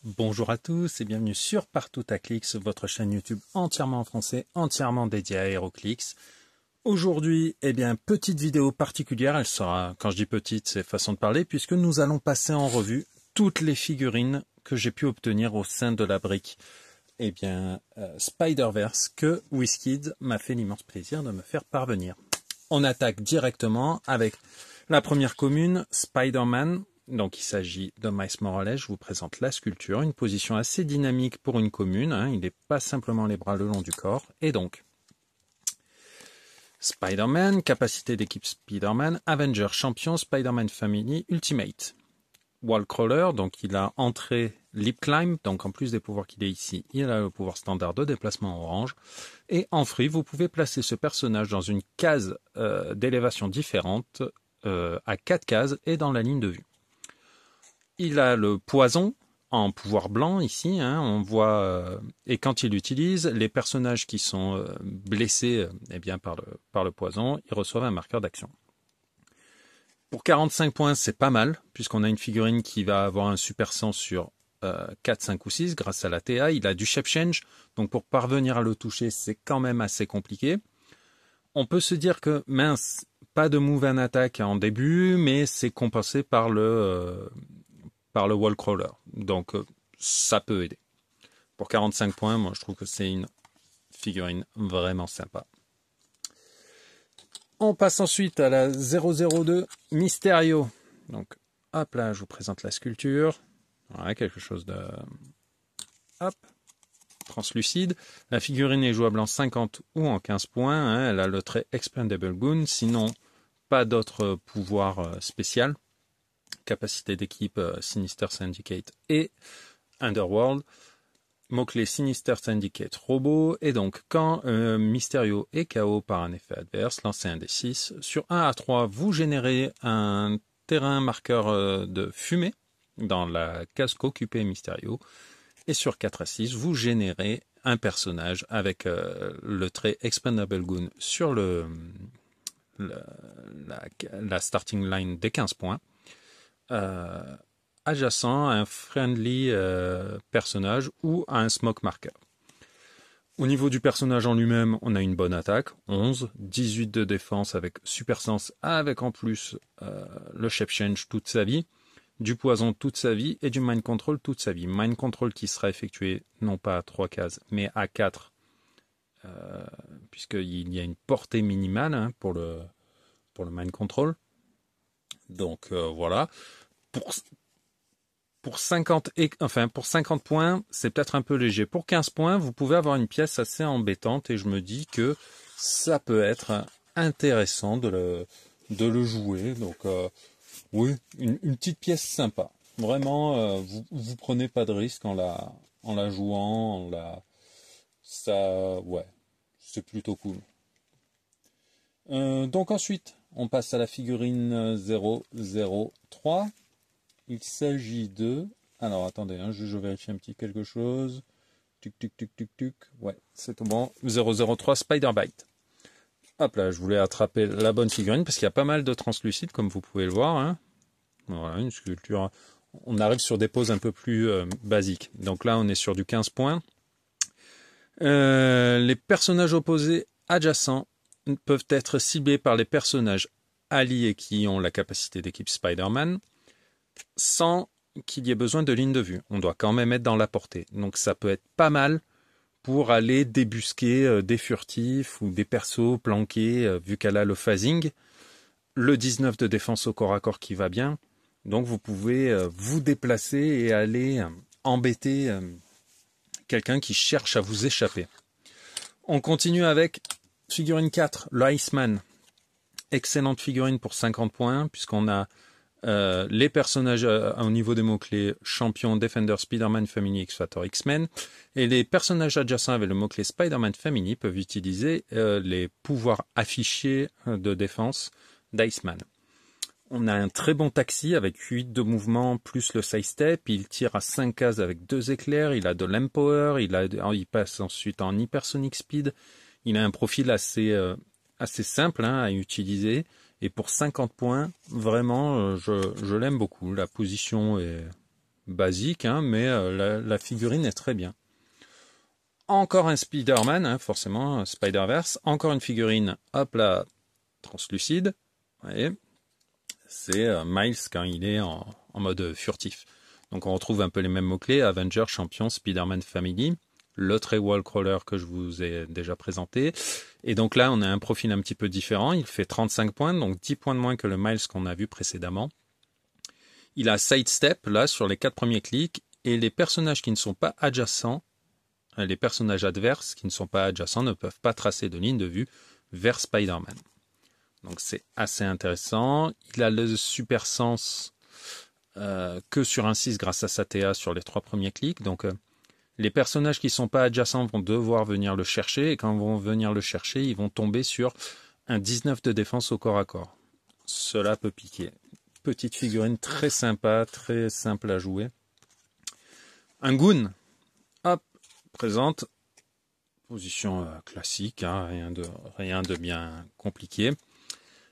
Bonjour à tous et bienvenue sur Partout à Clix, votre chaîne YouTube entièrement en français, entièrement dédiée à HeroClix. Aujourd'hui, petite vidéo particulière, elle sera, quand je dis petite, c'est façon de parler, puisque nous allons passer en revue toutes les figurines que j'ai pu obtenir au sein de la brique Spider-Verse que WizKids m'a fait l'immense plaisir de me faire parvenir. On attaque directement avec la première commune, Spider-Man. Donc il s'agit de Miles Morales, je vous présente la sculpture, une position assez dynamique pour une commune, il n'est pas simplement les bras le long du corps, et donc Spider-Man, capacité d'équipe Spider-Man, Avenger, champion, Spider-Man Family, Ultimate. Wallcrawler, donc il a entré Leap Climb, donc en plus des pouvoirs qu'il est ici, il a le pouvoir standard de déplacement orange. Et en free, vous pouvez placer ce personnage dans une case d'élévation différente, à 4 cases et dans la ligne de vue. Il a le poison en pouvoir blanc ici, on voit, et quand il l'utilise, les personnages qui sont blessés par le poison, ils reçoivent un marqueur d'action. Pour 45 points, c'est pas mal, puisqu'on a une figurine qui va avoir un super sens sur 4, 5 ou 6 grâce à la TA. Il a du shape change, donc pour parvenir à le toucher, c'est quand même assez compliqué. On peut se dire que, mince, pas de move and attack en début, mais c'est compensé par le Wallcrawler. Donc ça peut aider. Pour 45 points, moi je trouve que c'est une figurine vraiment sympa. On passe ensuite à la 002 Mysterio. Donc hop là, je vous présente la sculpture. Voilà, quelque chose de translucide. La figurine est jouable en 50 ou en 15 points. Elle a le trait Expendable Goon. Sinon, pas d'autre pouvoir spécial. Capacité d'équipe Sinister Syndicate et Underworld. Mot-clé Sinister Syndicate Robot. Et donc, quand Mysterio est KO par un effet adverse, lancez un D6. Sur 1 à 3, vous générez un terrain marqueur de fumée dans la case qu'occupait Mysterio. Et sur 4 à 6, vous générez un personnage avec le trait Expendable Goon sur la starting line des 15 points. Adjacent à un friendly personnage ou à un smoke marker. Au niveau du personnage en lui-même, on a une bonne attaque, 11, 18 de défense avec super sens, avec en plus le shape change toute sa vie, du poison toute sa vie et du mind control toute sa vie. Mind control qui sera effectué non pas à 3 cases mais à 4, puisqu'il y a une portée minimale pour le mind control. Donc voilà. Pour 50 points, c'est peut-être un peu léger. Pour 15 points, vous pouvez avoir une pièce assez embêtante et je me dis que ça peut être intéressant de le jouer. Donc, oui, une petite pièce sympa. Vraiment, vous prenez pas de risque en la jouant, ouais, c'est plutôt cool. Donc ensuite, on passe à la figurine 003. Il s'agit de... Alors, attendez, je vérifie un petit quelque chose. Tuc. Ouais, c'est tout bon. 003 Spider-Bite. Hop là, je voulais attraper la bonne figurine parce qu'il y a pas mal de translucides, comme vous pouvez le voir. Voilà, une sculpture. On arrive sur des poses un peu plus basiques. Donc là, on est sur du 15 points. Les personnages opposés adjacents peuvent être ciblés par les personnages alliés qui ont la capacité d'équipe Spider-Man, sans qu'il y ait besoin de ligne de vue. On doit quand même être dans la portée. Donc ça peut être pas mal pour aller débusquer des furtifs ou des persos planqués, vu qu'elle a le phasing. Le 19 de défense au corps à corps qui va bien. Donc vous pouvez vous déplacer et aller embêter quelqu'un qui cherche à vous échapper. On continue avec figurine 4, le Iceman. Excellente figurine pour 50 points, puisqu'on a les personnages au niveau des mots-clés champion, Defender, Spider-Man Family, X-Factor, X-Men. Et les personnages adjacents avec le mot-clé Spider-Man Family peuvent utiliser les pouvoirs affichés de défense d'Iceman. On a un très bon taxi avec 8 de mouvement plus le side step. Il tire à 5 cases avec 2 éclairs. Il a de l'empower. Il passe ensuite en hypersonic speed. Il a un profil assez simple à utiliser. Et pour 50 points, vraiment, je l'aime beaucoup. La position est basique, hein, mais la figurine est très bien. Encore un Spider-Man, hein, forcément, Spider-Verse. Encore une figurine, hop là, translucide. Vous voyez, c'est Miles quand il est en mode furtif. Donc on retrouve un peu les mêmes mots-clés, Avenger, Champion, Spider-Man Family, le trait Wallcrawler que je vous ai déjà présenté. Et donc là, on a un profil un petit peu différent. Il fait 35 points, donc 10 points de moins que le Miles qu'on a vu précédemment. Il a Sidestep, là, sur les 4 premiers clics. Et les personnages qui ne sont pas adjacents, les personnages adverses qui ne sont pas adjacents ne peuvent pas tracer de ligne de vue vers Spider-Man. Donc c'est assez intéressant. Il a le super sens que sur un 6 grâce à sa TA sur les 3 premiers clics. Donc les personnages qui ne sont pas adjacents vont devoir venir le chercher. Et quand ils vont venir le chercher, ils vont tomber sur un 19 de défense au corps à corps. Cela peut piquer. Petite figurine très sympa, très simple à jouer. Un Goon. Hop, présente. Position classique, hein, rien de bien compliqué.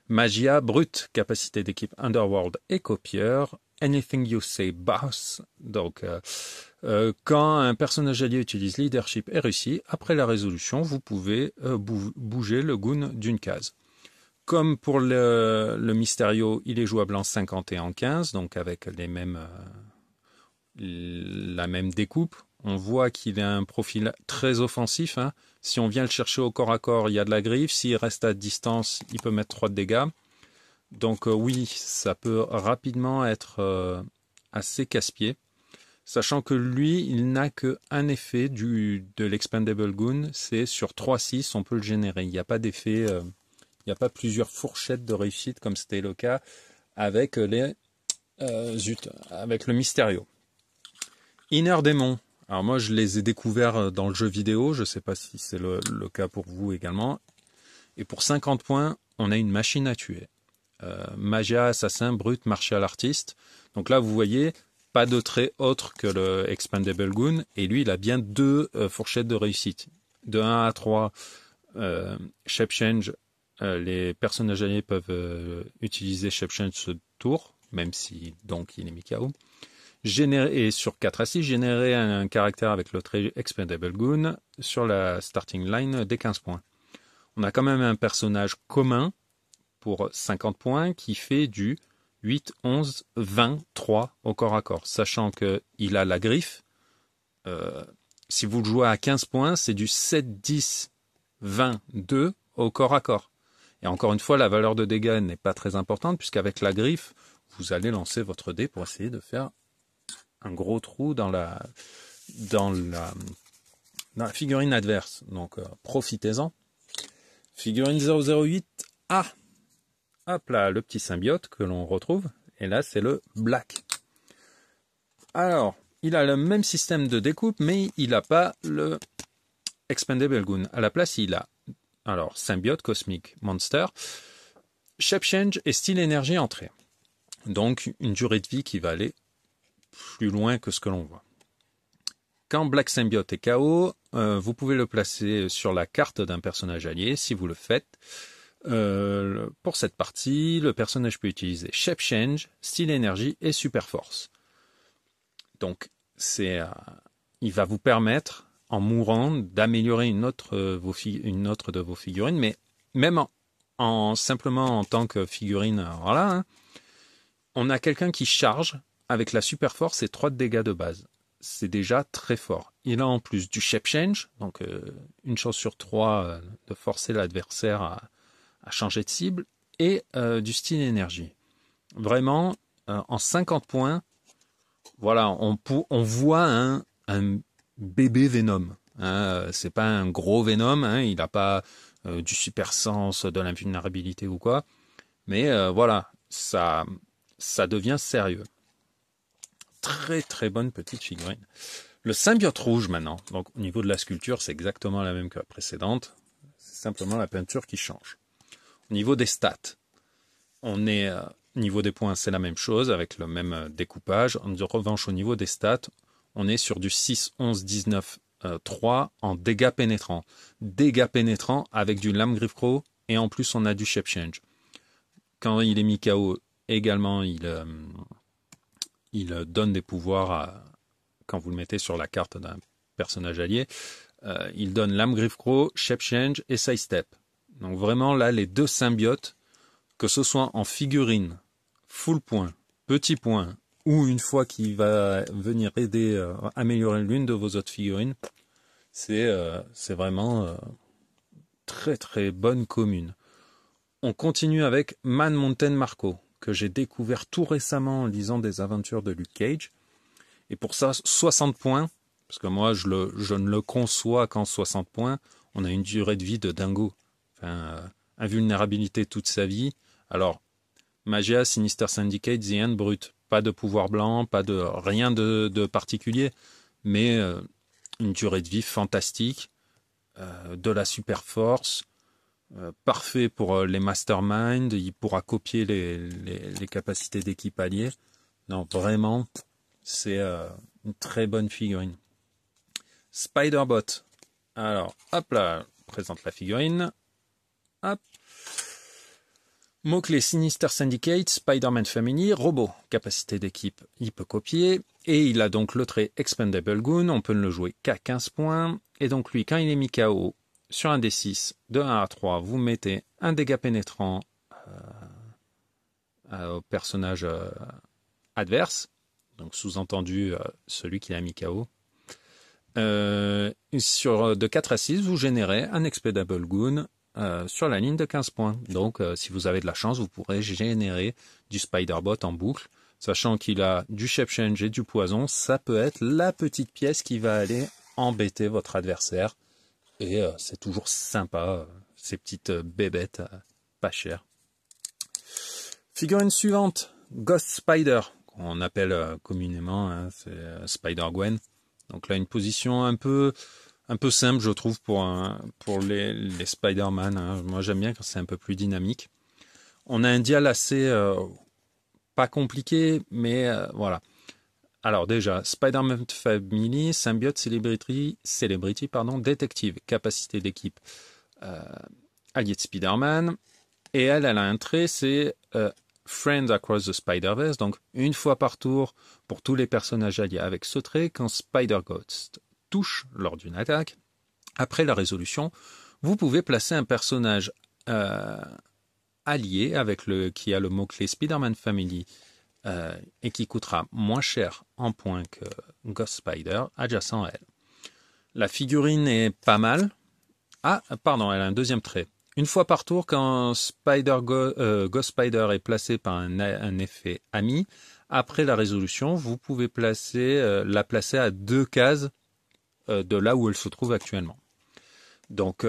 Magia brute, capacité d'équipe Underworld et copieur. Anything you say boss. Donc, quand un personnage allié utilise leadership et réussit, après la résolution, vous pouvez bouger le goon d'une case. Comme pour le Mysterio, il est jouable en 50 et en 15, donc avec la même découpe. On voit qu'il a un profil très offensif. Hein. Si on vient le chercher au corps à corps, il y a de la griffe. S'il reste à distance, il peut mettre 3 de dégâts. Donc oui, ça peut rapidement être assez casse-pied. Sachant que lui, il n'a qu'un effet de l'Expendable Goon. C'est sur 3-6, on peut le générer. Il n'y a pas d'effet, il n'y a pas plusieurs fourchettes de réussite comme c'était le cas avec avec le Mysterio. Inner Demon. Alors moi, je les ai découverts dans le jeu vidéo. Je ne sais pas si c'est le cas pour vous également. Et pour 50 points, on a une machine à tuer. Magia, assassin, brut, martial artiste. Donc là, vous voyez, pas de trait autre que le Expendable Goon. Et lui, il a bien 2 fourchettes de réussite. De 1 à 3, Shape Change. Les personnages alliés peuvent utiliser Shape Change ce tour, même si donc il est mis KO. Et sur 4 à 6, générer un caractère avec le trait Expendable Goon sur la starting line des 15 points. On a quand même un personnage commun pour 50 points qui fait du 8, 11, 20, 3 au corps à corps. Sachant qu'il a la griffe, si vous le jouez à 15 points, c'est du 7, 10, 20, 2 au corps à corps. Et encore une fois, la valeur de dégâts n'est pas très importante puisqu'avec la griffe, vous allez lancer votre dé pour essayer de faire un gros trou dans la figurine adverse. Donc profitez-en. Figurine 008. Ah, hop là, le petit symbiote que l'on retrouve. Et là, c'est le Black. Alors, il a le même système de découpe, mais il n'a pas le Expendable Goon. À la place, il a alors symbiote, cosmique, monster, shape change et style énergie entrée. Donc, une durée de vie qui va aller plus loin que ce que l'on voit. Quand Black Symbiote est KO, vous pouvez le placer sur la carte d'un personnage allié. Si vous le faites, pour cette partie, le personnage peut utiliser Shape Change, Style Énergie et Super Force. Donc, il va vous permettre, en mourant, d'améliorer une autre de vos figurines, mais même simplement en tant que figurine, voilà, hein, on a quelqu'un qui charge avec la Super Force et 3 de dégâts de base. C'est déjà très fort. Il a en plus du Shape Change, donc une chance sur 3 de forcer l'adversaire à changer de cible, et du style énergie. Vraiment, en 50 points, voilà, on voit un bébé Venom. Hein, c'est pas un gros Venom, hein, il n'a pas du super sens, de l'invulnérabilité ou quoi, mais voilà, ça devient sérieux. Très très bonne petite figurine. Le symbiote rouge maintenant. Donc au niveau de la sculpture, c'est exactement la même que la précédente. C'est simplement la peinture qui change. Au niveau des stats, on est au niveau des points, c'est la même chose avec le même découpage. En revanche, au niveau des stats, on est sur du 6, 11, 19, 3 en dégâts pénétrants. Dégâts pénétrants avec du lame griffe crow et en plus on a du shape change. Quand il est mis KO, également il donne des pouvoirs quand vous le mettez sur la carte d'un personnage allié. Il donne Lame Griffe Crow, Shape Change et Sidestep. Donc vraiment là, les deux symbiotes, que ce soit en figurine, full point, petit point, ou une fois qu'il va venir aider, améliorer l'une de vos autres figurines, c'est vraiment très très bonne commune. On continue avec Man Mountain Marco, que j'ai découvert tout récemment en lisant des aventures de Luke Cage. Et pour ça, 60 points, parce que moi je ne le conçois qu'en 60 points, on a une durée de vie de dingo. Enfin, invulnérabilité toute sa vie. Alors, Magia, Sinister Syndicate, The End, brut. Pas de pouvoir blanc, pas de rien de particulier, mais une durée de vie fantastique, de la super force, parfait pour les masterminds, il pourra copier les capacités d'équipe alliée. Non, vraiment, c'est une très bonne figurine. Spider-Bot. Alors, hop là, je présente la figurine. Hop. Mot-clé Sinister Syndicate, Spider-Man Family, robot. Capacité d'équipe, il peut copier. Et il a donc le trait Expendable Goon, on peut ne le jouer qu'à 15 points. Et donc lui, quand il est mis KO, sur un D6, de 1 à 3, vous mettez un dégât pénétrant au personnage adverse. Donc sous-entendu, celui qui a mis KO. De 4 à 6, vous générez un Expendable Goon sur la ligne de 15 points. Donc, si vous avez de la chance, vous pourrez générer du Spider-Bot en boucle. Sachant qu'il a du Shape Change et du poison, ça peut être la petite pièce qui va aller embêter votre adversaire. Et c'est toujours sympa, ces petites bébêtes pas chères. Figurine suivante, Ghost Spider, qu'on appelle communément, hein, c'est Spider-Gwen. Donc là, une position un peu simple, je trouve, pour les Spider-Man. Hein. Moi, j'aime bien quand c'est un peu plus dynamique. On a un dial assez pas compliqué, mais voilà. Alors déjà, Spider-Man Family, Symbiote Celebrity, Détective, capacité d'équipe alliée de Spider-Man. Et elle a un trait, c'est Friends Across the Spider-Verse, donc une fois par tour pour tous les personnages alliés avec ce trait, quand Spider-Ghost touche lors d'une attaque, après la résolution, vous pouvez placer un personnage allié qui a le mot-clé Spider-Man Family et qui coûtera moins cher en points que Ghost Spider, adjacent à elle. La figurine est pas mal. Ah, pardon, elle a un deuxième trait. Une fois par tour, quand Ghost Spider est placé par un effet ami, après la résolution, vous pouvez la placer à 2 cases de là où elle se trouve actuellement. Donc,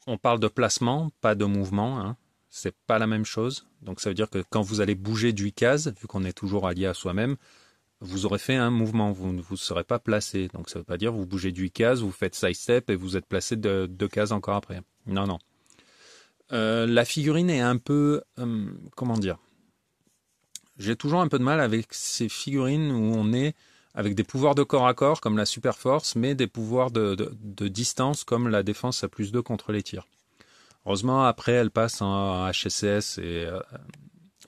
on parle de placement, pas de mouvement. Hein. C'est pas la même chose. Donc, ça veut dire que quand vous allez bouger d'8 cases, vu qu'on est toujours allié à soi-même, vous aurez fait un mouvement, vous ne vous serez pas placé. Donc ça ne veut pas dire vous bougez d'8 cases, vous faites side step et vous êtes placé de 2 cases encore après. Non, non. La figurine est un peu... comment dire ? J'ai toujours un peu de mal avec ces figurines où on est avec des pouvoirs de corps à corps comme la super force, mais des pouvoirs de distance comme la défense à +2 contre les tirs. Heureusement, après, elle passe en HSS et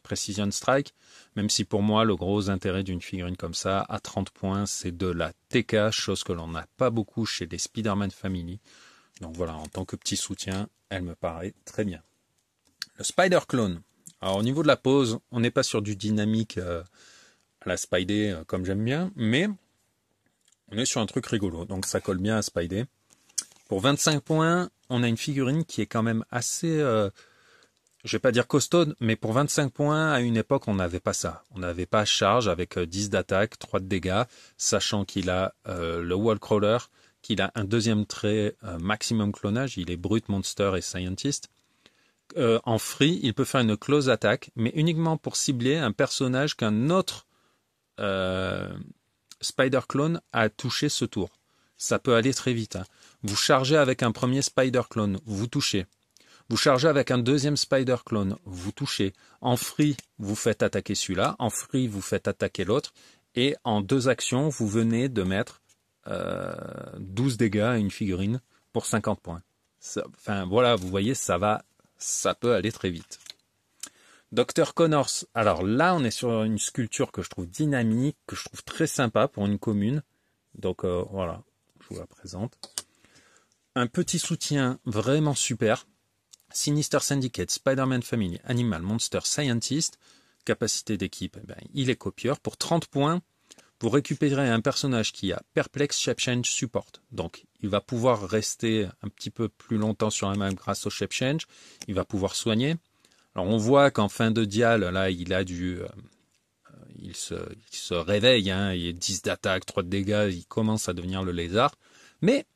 Precision Strike, même si pour moi, le gros intérêt d'une figurine comme ça, à 30 points, c'est de la TK, chose que l'on n'a pas beaucoup chez les Spider-Man Family. Donc voilà, en tant que petit soutien, elle me paraît très bien. Le Spider Clone. Alors au niveau de la pose, on n'est pas sur du dynamique à la Spidey comme j'aime bien, mais on est sur un truc rigolo, donc ça colle bien à Spidey. Pour 25 points, on a une figurine qui est quand même assez... je vais pas dire costaud, mais pour 25 points, à une époque, on n'avait pas ça. On n'avait pas charge avec 10 d'attaque, 3 de dégâts, sachant qu'il a le Wallcrawler, qu'il a un deuxième trait maximum clonage, il est brut, monster et scientist. En free, il peut faire une close attack, mais uniquement pour cibler un personnage qu'un autre Spider Clone a touché ce tour. Ça peut aller très vite. Hein. Vous chargez avec un premier Spider Clone, vous touchez. Vous chargez avec un deuxième Spider Clone, vous touchez. En free, vous faites attaquer celui-là. En free, vous faites attaquer l'autre. Et en 2 actions, vous venez de mettre 12 dégâts à une figurine pour 50 points. Enfin, voilà, vous voyez, ça peut aller très vite. Dr Connors, alors là on est sur une sculpture que je trouve dynamique, que je trouve très sympa pour une commune. Donc voilà, je vous la présente. Un petit soutien vraiment super. Sinister Syndicate, Spider-Man Family, Animal, Monster, Scientist. Capacité d'équipe, il est copieur. Pour 30 points, vous récupérez un personnage qui a Perplex, Shape Change, Support. Donc il va pouvoir rester un petit peu plus longtemps sur la map grâce au Shape Change. Il va pouvoir soigner. Alors on voit qu'en fin de dial, là, il a il se réveille, hein, il est 10 d'attaque, 3 de dégâts, il commence à devenir le lézard. Mais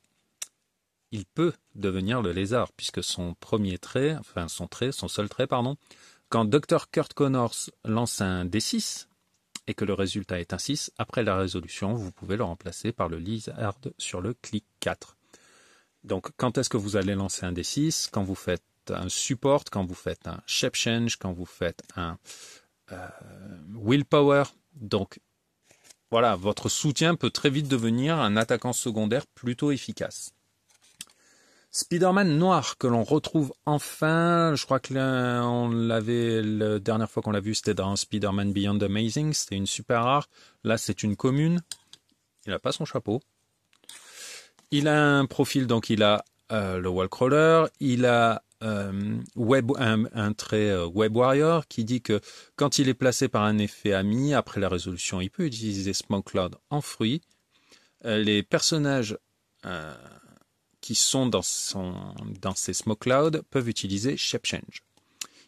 il peut devenir le lézard, puisque son seul trait, quand Dr Kurt Connors lance un D6, et que le résultat est un 6, après la résolution, vous pouvez le remplacer par le lézard sur le clic 4. Donc quand est-ce que vous allez lancer un D6? Quand vous faites un support, quand vous faites un shape change, quand vous faites un willpower. Donc voilà, votre soutien peut très vite devenir un attaquant secondaire plutôt efficace. Spider-Man noir que l'on retrouve enfin, je crois que on l'avait la dernière fois qu'on l'a vu, c'était dans Spider-Man Beyond Amazing, c'était une super rare. Là, c'est une commune. Il n'a pas son chapeau. Il a un profil, donc il a le wallcrawler, il a un trait Web Warrior qui dit que quand il est placé par un effet ami, après la résolution, il peut utiliser Smoke Cloud en fruit. Les personnages qui sont dans ces Smoke Cloud peuvent utiliser Shape Change.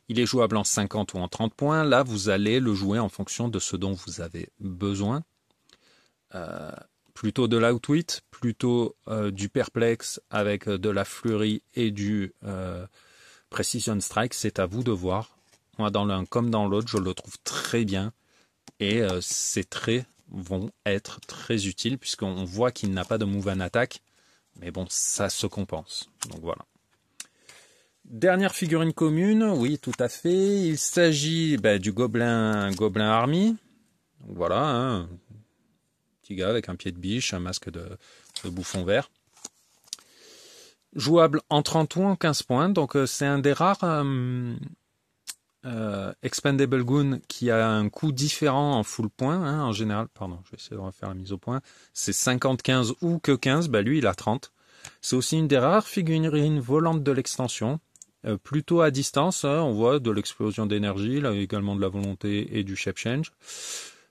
Il est jouable en 50 ou en 30 points. Là, vous allez le jouer en fonction de ce dont vous avez besoin. Plutôt de l'Outwit, plutôt du Perplex avec de la Flurry et du Precision Strike, c'est à vous de voir. Moi, dans l'un comme dans l'autre, je le trouve très bien. Et ces traits vont être très utiles puisqu'on voit qu'il n'a pas de move and attack. Mais bon, ça se compense. Donc voilà. Dernière figurine commune, oui, tout à fait. Il s'agit du Goblin Army. Donc voilà, hein. Petit gars avec un pied de biche, un masque de bouffon vert. Jouable en 30 ou en 15 points. Donc c'est un des rares Expendable Goon qui a un coût différent en full point. Hein, en général, pardon, je vais essayer de refaire la mise au point. C'est 50-15 ou que 15. Lui, il a 30. C'est aussi une des rares figurines volantes de l'extension. Plutôt à distance, hein, on voit de l'explosion d'énergie, là également de la volonté et du shape change.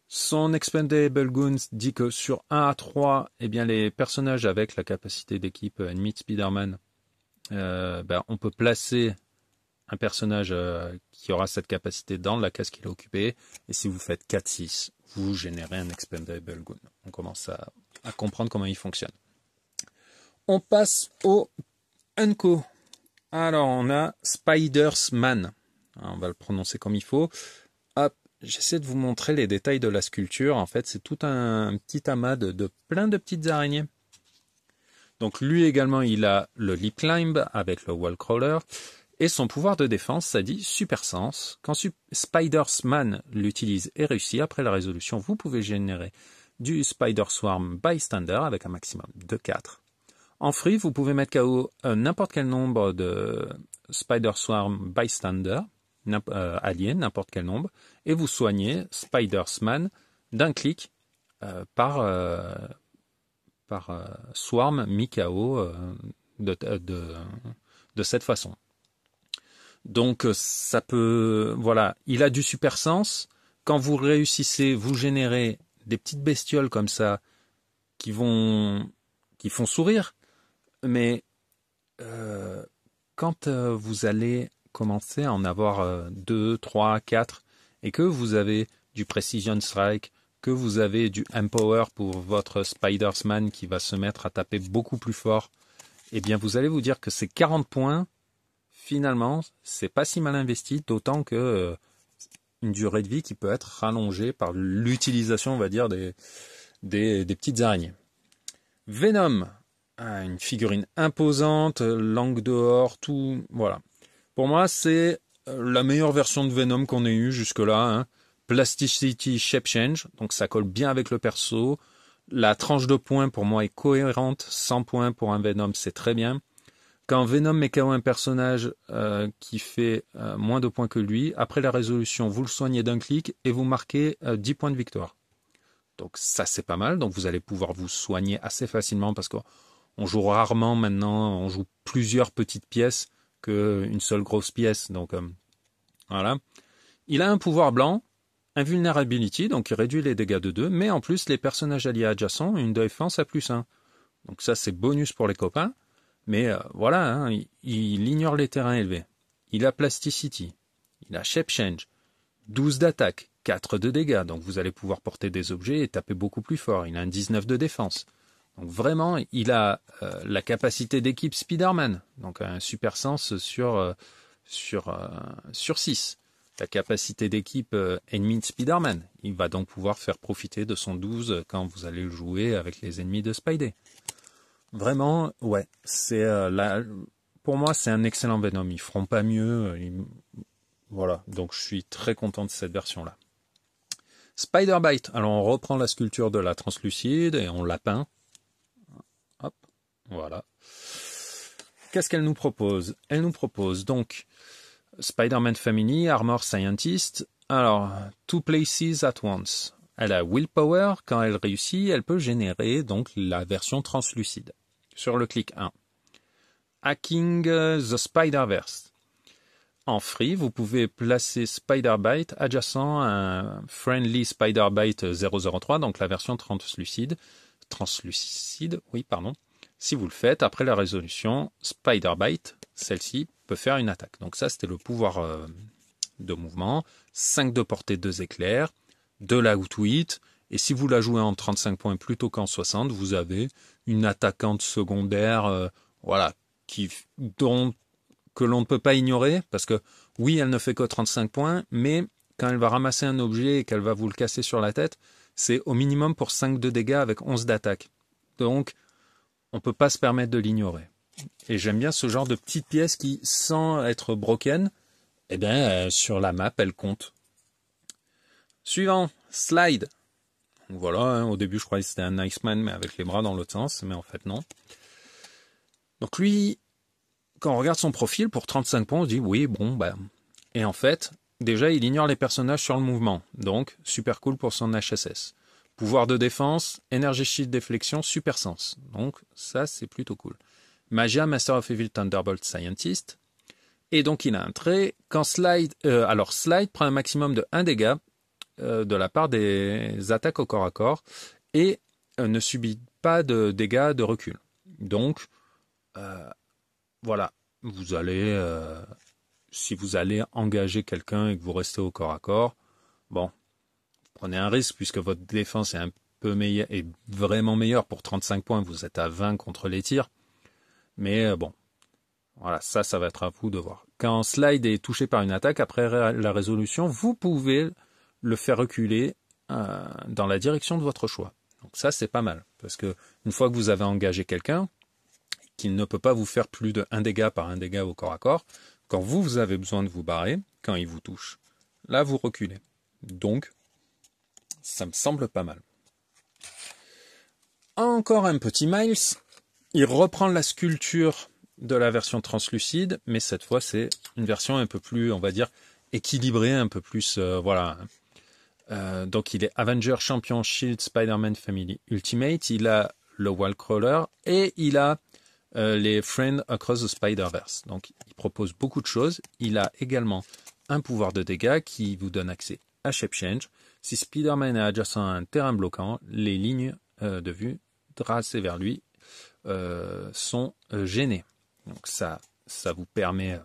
Son Expendable Goons dit que sur 1 à 3, eh bien, les personnages avec la capacité d'équipe ennemie de Spider-Man, on peut placer un personnage qui aura cette capacité dans la case qu'il a occupée. Et si vous faites 4-6, vous générez un Expendable Goon. On commence à comprendre comment il fonctionne. On passe au Unco. Alors, on a Spider-Man. On va le prononcer comme il faut. Hop, j'essaie de vous montrer les détails de la sculpture. En fait, c'est tout un petit amas de plein de petites araignées. Donc, lui également, il a le Lip Climb avec le Wall Crawler. Et son pouvoir de défense, ça dit Super Sens. Quand Spider-Man l'utilise et réussit, après la résolution, vous pouvez générer du Spider Swarm Bystander avec un maximum de 4. En free, vous pouvez mettre KO n'importe quel nombre de Spider Swarm Bystander, alliés, n'importe quel nombre, et vous soignez Spider-Man d'un clic par Swarm mis KO de cette façon. Donc ça peut, voilà, il a du super sens. Quand vous réussissez, vous générez des petites bestioles comme ça qui font sourire. Mais quand vous allez commencer à en avoir 2, 3, 4 et que vous avez du Precision Strike, que vous avez du Empower pour votre Spider-Man qui va se mettre à taper beaucoup plus fort, eh bien vous allez vous dire que ces 40 points, finalement, c'est pas si mal investi, d'autant que une durée de vie qui peut être rallongée par l'utilisation, on va dire, des petites araignées. Venom. Une figurine imposante, langue dehors, tout, voilà. Pour moi, c'est la meilleure version de Venom qu'on ait eue jusque-là. Hein. Plasticity Shape Change, donc ça colle bien avec le perso. La tranche de points, pour moi, est cohérente. 100 points pour un Venom, c'est très bien. Quand Venom met KO un personnage qui fait moins de points que lui, après la résolution, vous le soignez d'un clic et vous marquez 10 points de victoire. Donc ça, c'est pas mal. Donc vous allez pouvoir vous soigner assez facilement parce qu'on joue rarement maintenant, on joue plusieurs petites pièces qu'une seule grosse pièce. Donc voilà. Il a un pouvoir blanc, Invulnerability, donc il réduit les dégâts de 2, mais en plus, les personnages alliés adjacents ont une défense à +1. Donc ça, c'est bonus pour les copains. Mais voilà, hein, il ignore les terrains élevés. Il a Plasticity. Il a Shape Change. 12 d'attaque. 4 de dégâts. Donc vous allez pouvoir porter des objets et taper beaucoup plus fort. Il a un 19 de défense. Donc vraiment, il a la capacité d'équipe Spider-Man. Donc un super sens sur 6. La capacité d'équipe ennemi de Spider-Man. Il va donc pouvoir faire profiter de son 12 quand vous allez le jouer avec les ennemis de Spidey. Vraiment, ouais, c'est pour moi c'est un excellent Venom. Ils feront pas mieux. Voilà, donc je suis très content de cette version-là. Spider-Bite. Alors on reprend la sculpture de la translucide et on la peint. Hop, voilà. Qu'est-ce qu'elle nous propose? Elle nous propose donc Spider-Man Family, Armor Scientist. Alors, 2 places at once. Elle a Willpower. Quand elle réussit, elle peut générer donc la version translucide. Sur le clic 1. Hacking the Spider-Verse. En free, vous pouvez placer Spider-Bite adjacent à un Friendly Spider-Bite 003, donc la version translucide. Translucide, oui, pardon. Si vous le faites, après la résolution, Spider-Bite, celle-ci, peut faire une attaque. Donc ça, c'était le pouvoir de mouvement. 5 de portée, 2 éclairs, de la outwit. Et si vous la jouez en 35 points plutôt qu'en 60, vous avez une attaquante secondaire, voilà, que l'on ne peut pas ignorer, parce que oui, elle ne fait que 35 points, mais quand elle va ramasser un objet et qu'elle va vous le casser sur la tête, c'est au minimum pour 5 de dégâts avec 11 d'attaque. Donc, on ne peut pas se permettre de l'ignorer. Et j'aime bien ce genre de petites pièces qui, sans être broken, eh bien, sur la map, elles comptent. Suivant, Slide. Donc voilà, hein, au début, je croyais que c'était un Iceman, mais avec les bras dans l'autre sens, mais en fait, non. Donc lui, quand on regarde son profil, pour 35 points, on se dit, oui, bon, bah... Et en fait, déjà, il ignore les personnages sur le mouvement. Donc, super cool pour son HSS. Pouvoir de défense, énergie shield déflexion, super sens. Donc, ça, c'est plutôt cool. Magia, Master of Evil, Thunderbolt, Scientist. Et donc, il a un trait. Quand Slide prend un maximum de 1 dégât de la part des attaques au corps à corps et ne subit pas de dégâts de recul. Donc, voilà, vous allez, si vous allez engager quelqu'un et que vous restez au corps à corps, bon, prenez un risque puisque votre défense est un peu meilleure, est vraiment meilleure pour 35 points, vous êtes à 20 contre les tirs, mais bon, voilà, ça va être à vous de voir. Quand Slide est touché par une attaque, après la résolution, vous pouvez le faire reculer dans la direction de votre choix. Donc ça, c'est pas mal, parce que une fois que vous avez engagé quelqu'un, qu'il ne peut pas vous faire plus de 1 dégât par 1 dégât au corps à corps, quand vous avez besoin de vous barrer, quand il vous touche, là vous reculez. Donc, ça me semble pas mal. Encore un petit Miles, il reprend la sculpture de la version translucide, mais cette fois c'est une version un peu plus, on va dire, équilibrée, un peu plus, voilà. Donc il est Avenger, Champion, Shield, Spider-Man Family Ultimate, il a le Wallcrawler et il a les Friends Across the Spider-Verse. Donc il propose beaucoup de choses. Il a également un pouvoir de dégâts qui vous donne accès à Shape Change. Si Spider-Man est adjacent à un terrain bloquant, les lignes de vue tracées vers lui sont gênées. Donc ça vous permet,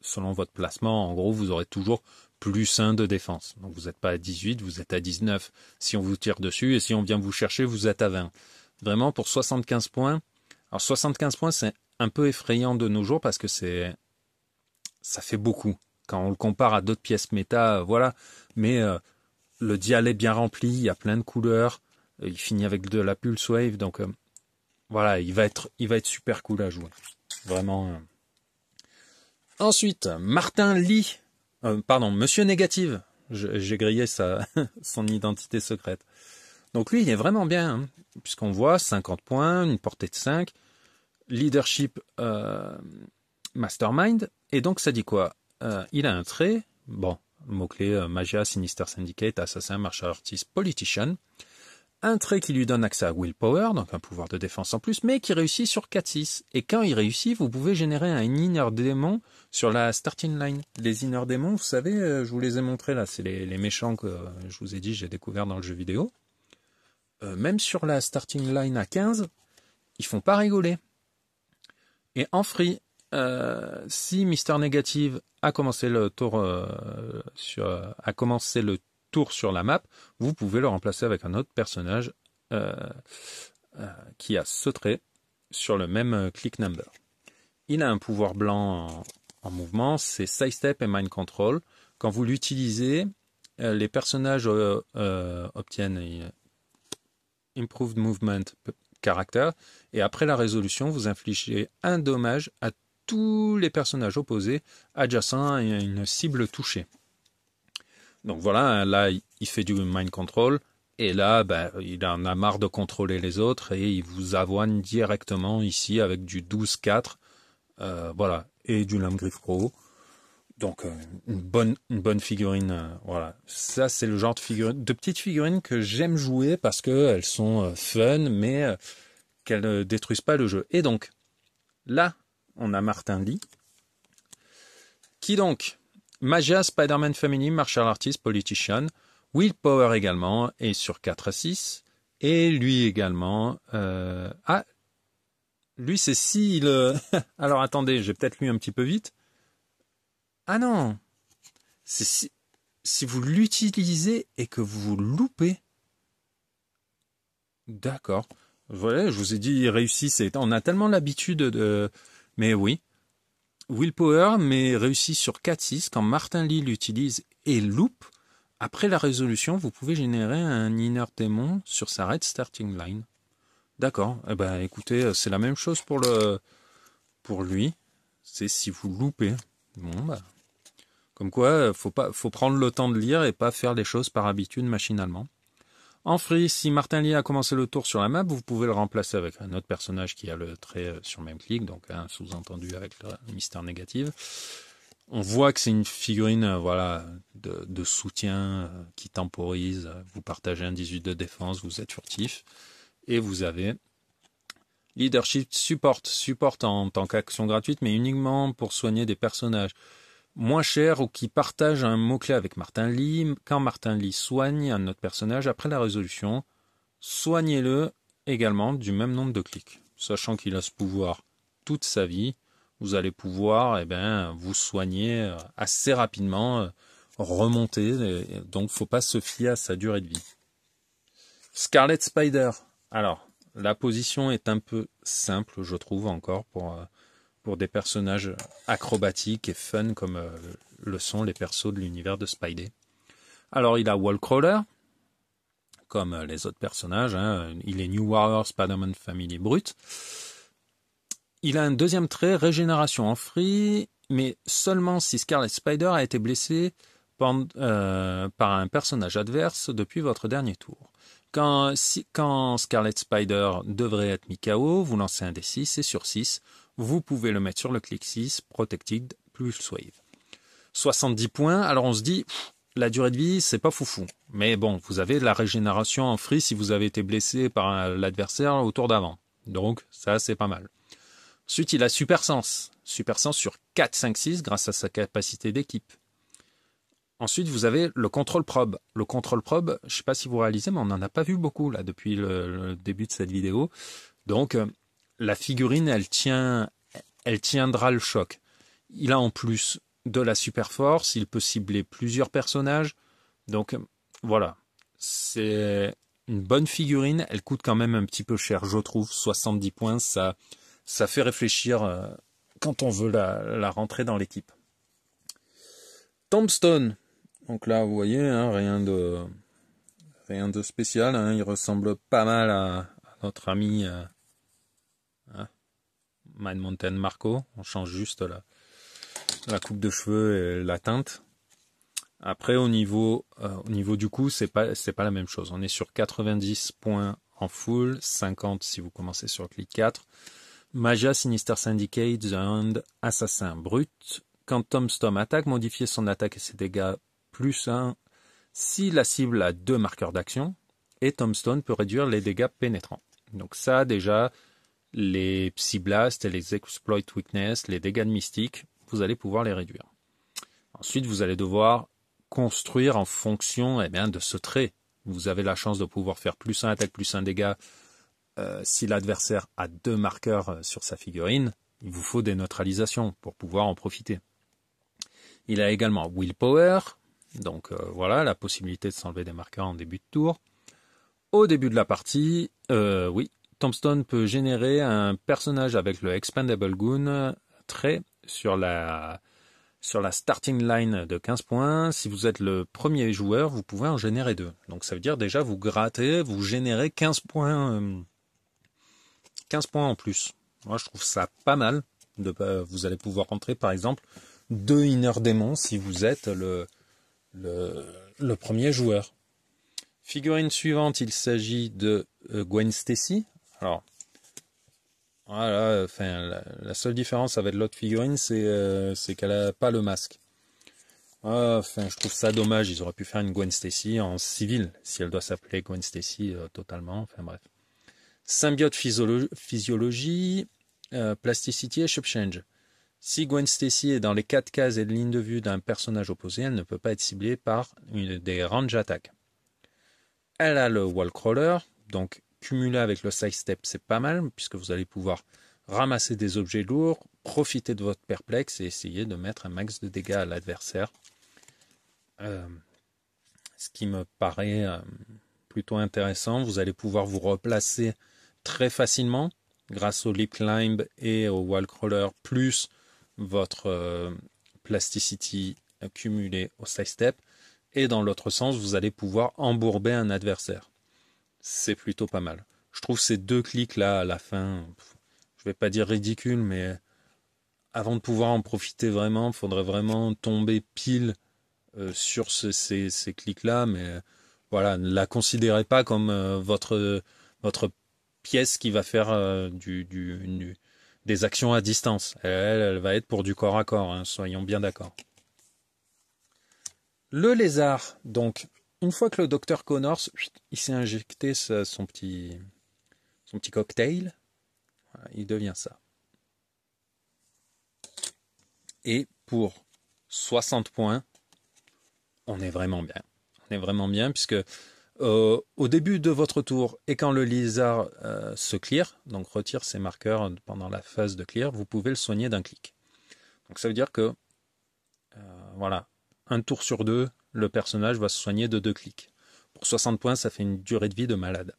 selon votre placement, en gros, vous aurez toujours plus 1 de défense. Donc vous n'êtes pas à 18, vous êtes à 19 si on vous tire dessus, et si on vient vous chercher, vous êtes à 20. Vraiment, pour 75 points, alors 75 points, c'est un peu effrayant de nos jours parce que ça fait beaucoup. Quand on le compare à d'autres pièces méta, voilà. Mais le dial est bien rempli, il y a plein de couleurs, il finit avec de la Pulse Wave, donc voilà, il va être super cool à jouer. Vraiment. Ensuite, Martin Lee, Monsieur Négative. J'ai grillé son identité secrète. Donc lui, il est vraiment bien, hein, puisqu'on voit 50 points, une portée de 5. leadership mastermind. Et donc ça dit quoi? Il a un trait, bon, mot-clé magia, sinister syndicate, assassin, martial artist, politician. Un trait qui lui donne accès à willpower, donc un pouvoir de défense en plus, mais qui réussit sur 4-6. Et quand il réussit, vous pouvez générer un inner démon sur la starting line. Les inner démons, vous savez, je vous les ai montrés là, c'est les méchants que je vous ai dit, j'ai découvert dans le jeu vidéo. Même sur la starting line à 15, ils font pas rigoler. Et en free, si Mister Negative a commencé le tour sur la map, vous pouvez le remplacer avec un autre personnage qui a ce trait sur le même click number. Il a un pouvoir blanc en mouvement, c'est Sidestep et Mind Control. Quand vous l'utilisez, les personnages obtiennent Improved Movement Character, et après la résolution, vous infligez un dommage à tous les personnages opposés adjacents à une cible touchée. Donc voilà, là, il fait du mind control, et là, il en a marre de contrôler les autres, et il vous avoine directement ici avec du 12-4, voilà, et du Lame Griffe Pro. Donc une bonne figurine, voilà. Ça, c'est le genre de petites figurines que j'aime jouer parce qu'elles sont fun, mais qu'elles ne détruisent pas le jeu. Et donc, là, on a Martin Lee, qui donc, Magia, Spider-Man Family, Martial Artist, Politician, Willpower également, et sur 4 à 6, et lui également, lui c'est s'il... Alors attendez, j'ai peut-être lu un petit peu vite. Ah non, c'est si vous l'utilisez et que vous loupez. D'accord. Voilà, je vous ai dit, il réussit. On a tellement l'habitude de... Mais oui. Willpower, mais réussit sur 4-6. Quand Martin Lee l'utilise et loupe, après la résolution, vous pouvez générer un inner démon sur sa red starting line. D'accord. Eh ben, écoutez, c'est la même chose pour lui. C'est si vous loupez. Bon, bah... Comme quoi, faut prendre le temps de lire et pas faire les choses par habitude machinalement. En free, si Martin Lee a commencé le tour sur la map, vous pouvez le remplacer avec un autre personnage qui a le trait sur même clic, donc un sous-entendu avec le Mister Négative. On voit que c'est une figurine voilà, de soutien qui temporise. Vous partagez un 18 de défense, vous êtes furtif. Et vous avez Leadership Support en tant qu'action gratuite, mais uniquement pour soigner des personnages moins cher ou qui partage un mot-clé avec Martin Lee. Quand Martin Lee soigne un autre personnage après la résolution, soignez-le également du même nombre de clics. Sachant qu'il a ce pouvoir toute sa vie, vous allez pouvoir vous soigner assez rapidement, remonter. Donc, faut pas se fier à sa durée de vie. Scarlet Spider. Alors, la position est un peu simple, je trouve, encore pour des personnages acrobatiques et fun comme le sont les persos de l'univers de Spidey. Alors il a Wallcrawler, comme les autres personnages, hein. Il est New Warrior Spider-Man Family brut. Il a un deuxième trait, régénération en free, mais seulement si Scarlet Spider a été blessé par un personnage adverse depuis votre dernier tour. Quand Scarlet Spider devrait être mis KO, vous lancez un D6 et sur 6, vous pouvez le mettre sur le clic 6, Protected plus Wave. 70 points, alors on se dit, la durée de vie, c'est pas foufou. Mais bon, vous avez de la régénération en free si vous avez été blessé par l'adversaire au tour d'avant. Donc, ça, c'est pas mal. Ensuite, il a Super Sens. Super Sens sur 4, 5, 6 grâce à sa capacité d'équipe. Ensuite, vous avez le contrôle probe. Le contrôle probe, je ne sais pas si vous réalisez, mais on n'en a pas vu beaucoup là depuis le début de cette vidéo. Donc, la figurine, elle tiendra le choc. Il a en plus de la super force, il peut cibler plusieurs personnages. Donc, voilà. C'est une bonne figurine. Elle coûte quand même un petit peu cher, je trouve. 70 points, ça fait réfléchir quand on veut la rentrer dans l'équipe. Tombstone. Donc là, vous voyez, hein, rien de spécial. Hein, il ressemble pas mal à notre ami Mad Mountain Marco. On change juste la coupe de cheveux et la teinte. Après, au niveau du coup, c'est pas la même chose. On est sur 90 points en full, 50 si vous commencez sur le clic 4. Magia, Sinister Syndicate and Assassin brut. Quand Tombstone attaque, modifiez son attaque et ses dégâts plus 1 si la cible a 2 marqueurs d'action. Et Tombstone peut réduire les dégâts pénétrants. Donc ça déjà, les Psy-Blast et les Exploit Weakness, les dégâts de mystique, vous allez pouvoir les réduire. Ensuite, vous allez devoir construire en fonction de ce trait. Vous avez la chance de pouvoir faire plus 1 attaque, plus 1 dégât. Si l'adversaire a 2 marqueurs sur sa figurine, il vous faut des neutralisations pour pouvoir en profiter. Il a également Willpower, donc voilà, la possibilité de s'enlever des marqueurs en début de tour. Au début de la partie, oui, Tombstone peut générer un personnage avec le Expendable Goon trait sur la starting line de 15 points. Si vous êtes le premier joueur, vous pouvez en générer 2. Donc ça veut dire déjà vous grattez, vous générez 15 points en plus. Moi je trouve ça pas mal. Vous allez pouvoir rentrer par exemple 2 Inner Demons si vous êtes le premier joueur. Figurine suivante, il s'agit de Gwen Stacy. Alors, voilà, la seule différence avec l'autre figurine, c'est qu'elle n'a pas le masque. Je trouve ça dommage. Ils auraient pu faire une Gwen Stacy en civil, si elle doit s'appeler Gwen Stacy totalement. Enfin bref. Symbiote physiologie, plasticity et shape change. Si Gwen Stacy est dans les 4 cases et de ligne de vue d'un personnage opposé, elle ne peut pas être ciblée par des range attaques. Elle a le wall crawler, donc cumulé avec le side step, c'est pas mal, puisque vous allez pouvoir ramasser des objets lourds, profiter de votre perplexe et essayer de mettre un max de dégâts à l'adversaire. Ce qui me paraît plutôt intéressant. Vous allez pouvoir vous replacer très facilement grâce au lip climb et au wall crawler, plus votre plasticity cumulée au side step. Et dans l'autre sens, vous allez pouvoir embourber un adversaire. C'est plutôt pas mal. Je trouve ces 2 clics là à la fin, je vais pas dire ridicule, mais avant de pouvoir en profiter vraiment, il faudrait vraiment tomber pile sur ces clics là, mais voilà, ne la considérez pas comme votre pièce qui va faire des actions à distance. Elle va être pour du corps à corps, hein, soyons bien d'accord. Le lézard, donc, une fois que le docteur Connors, il s'est injecté son petit cocktail, voilà, il devient ça. Et pour 60 points, on est vraiment bien. On est vraiment bien, puisque au début de votre tour, et quand le lézard se clear, donc retire ses marqueurs pendant la phase de clear, vous pouvez le soigner d'un clic. Donc ça veut dire que, voilà, un tour sur 2, le personnage va se soigner de 2 clics. Pour 60 points, ça fait une durée de vie de malade.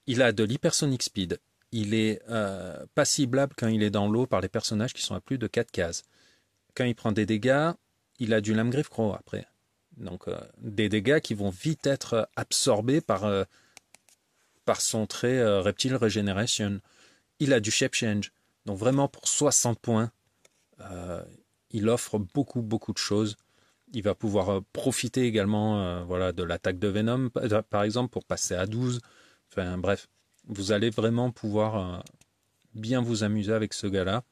Il a de l'hypersonic speed. Il est pas ciblable quand il est dans l'eau par les personnages qui sont à plus de 4 cases. Quand il prend des dégâts, il a du Lame-Griffe Crow après. Donc des dégâts qui vont vite être absorbés par son trait Reptile Regeneration. Il a du Shape Change. Donc vraiment pour 60 points, il offre beaucoup de choses. Il va pouvoir profiter également de l'attaque de Venom, par exemple, pour passer à 12. Enfin bref, vous allez vraiment pouvoir bien vous amuser avec ce gars-là.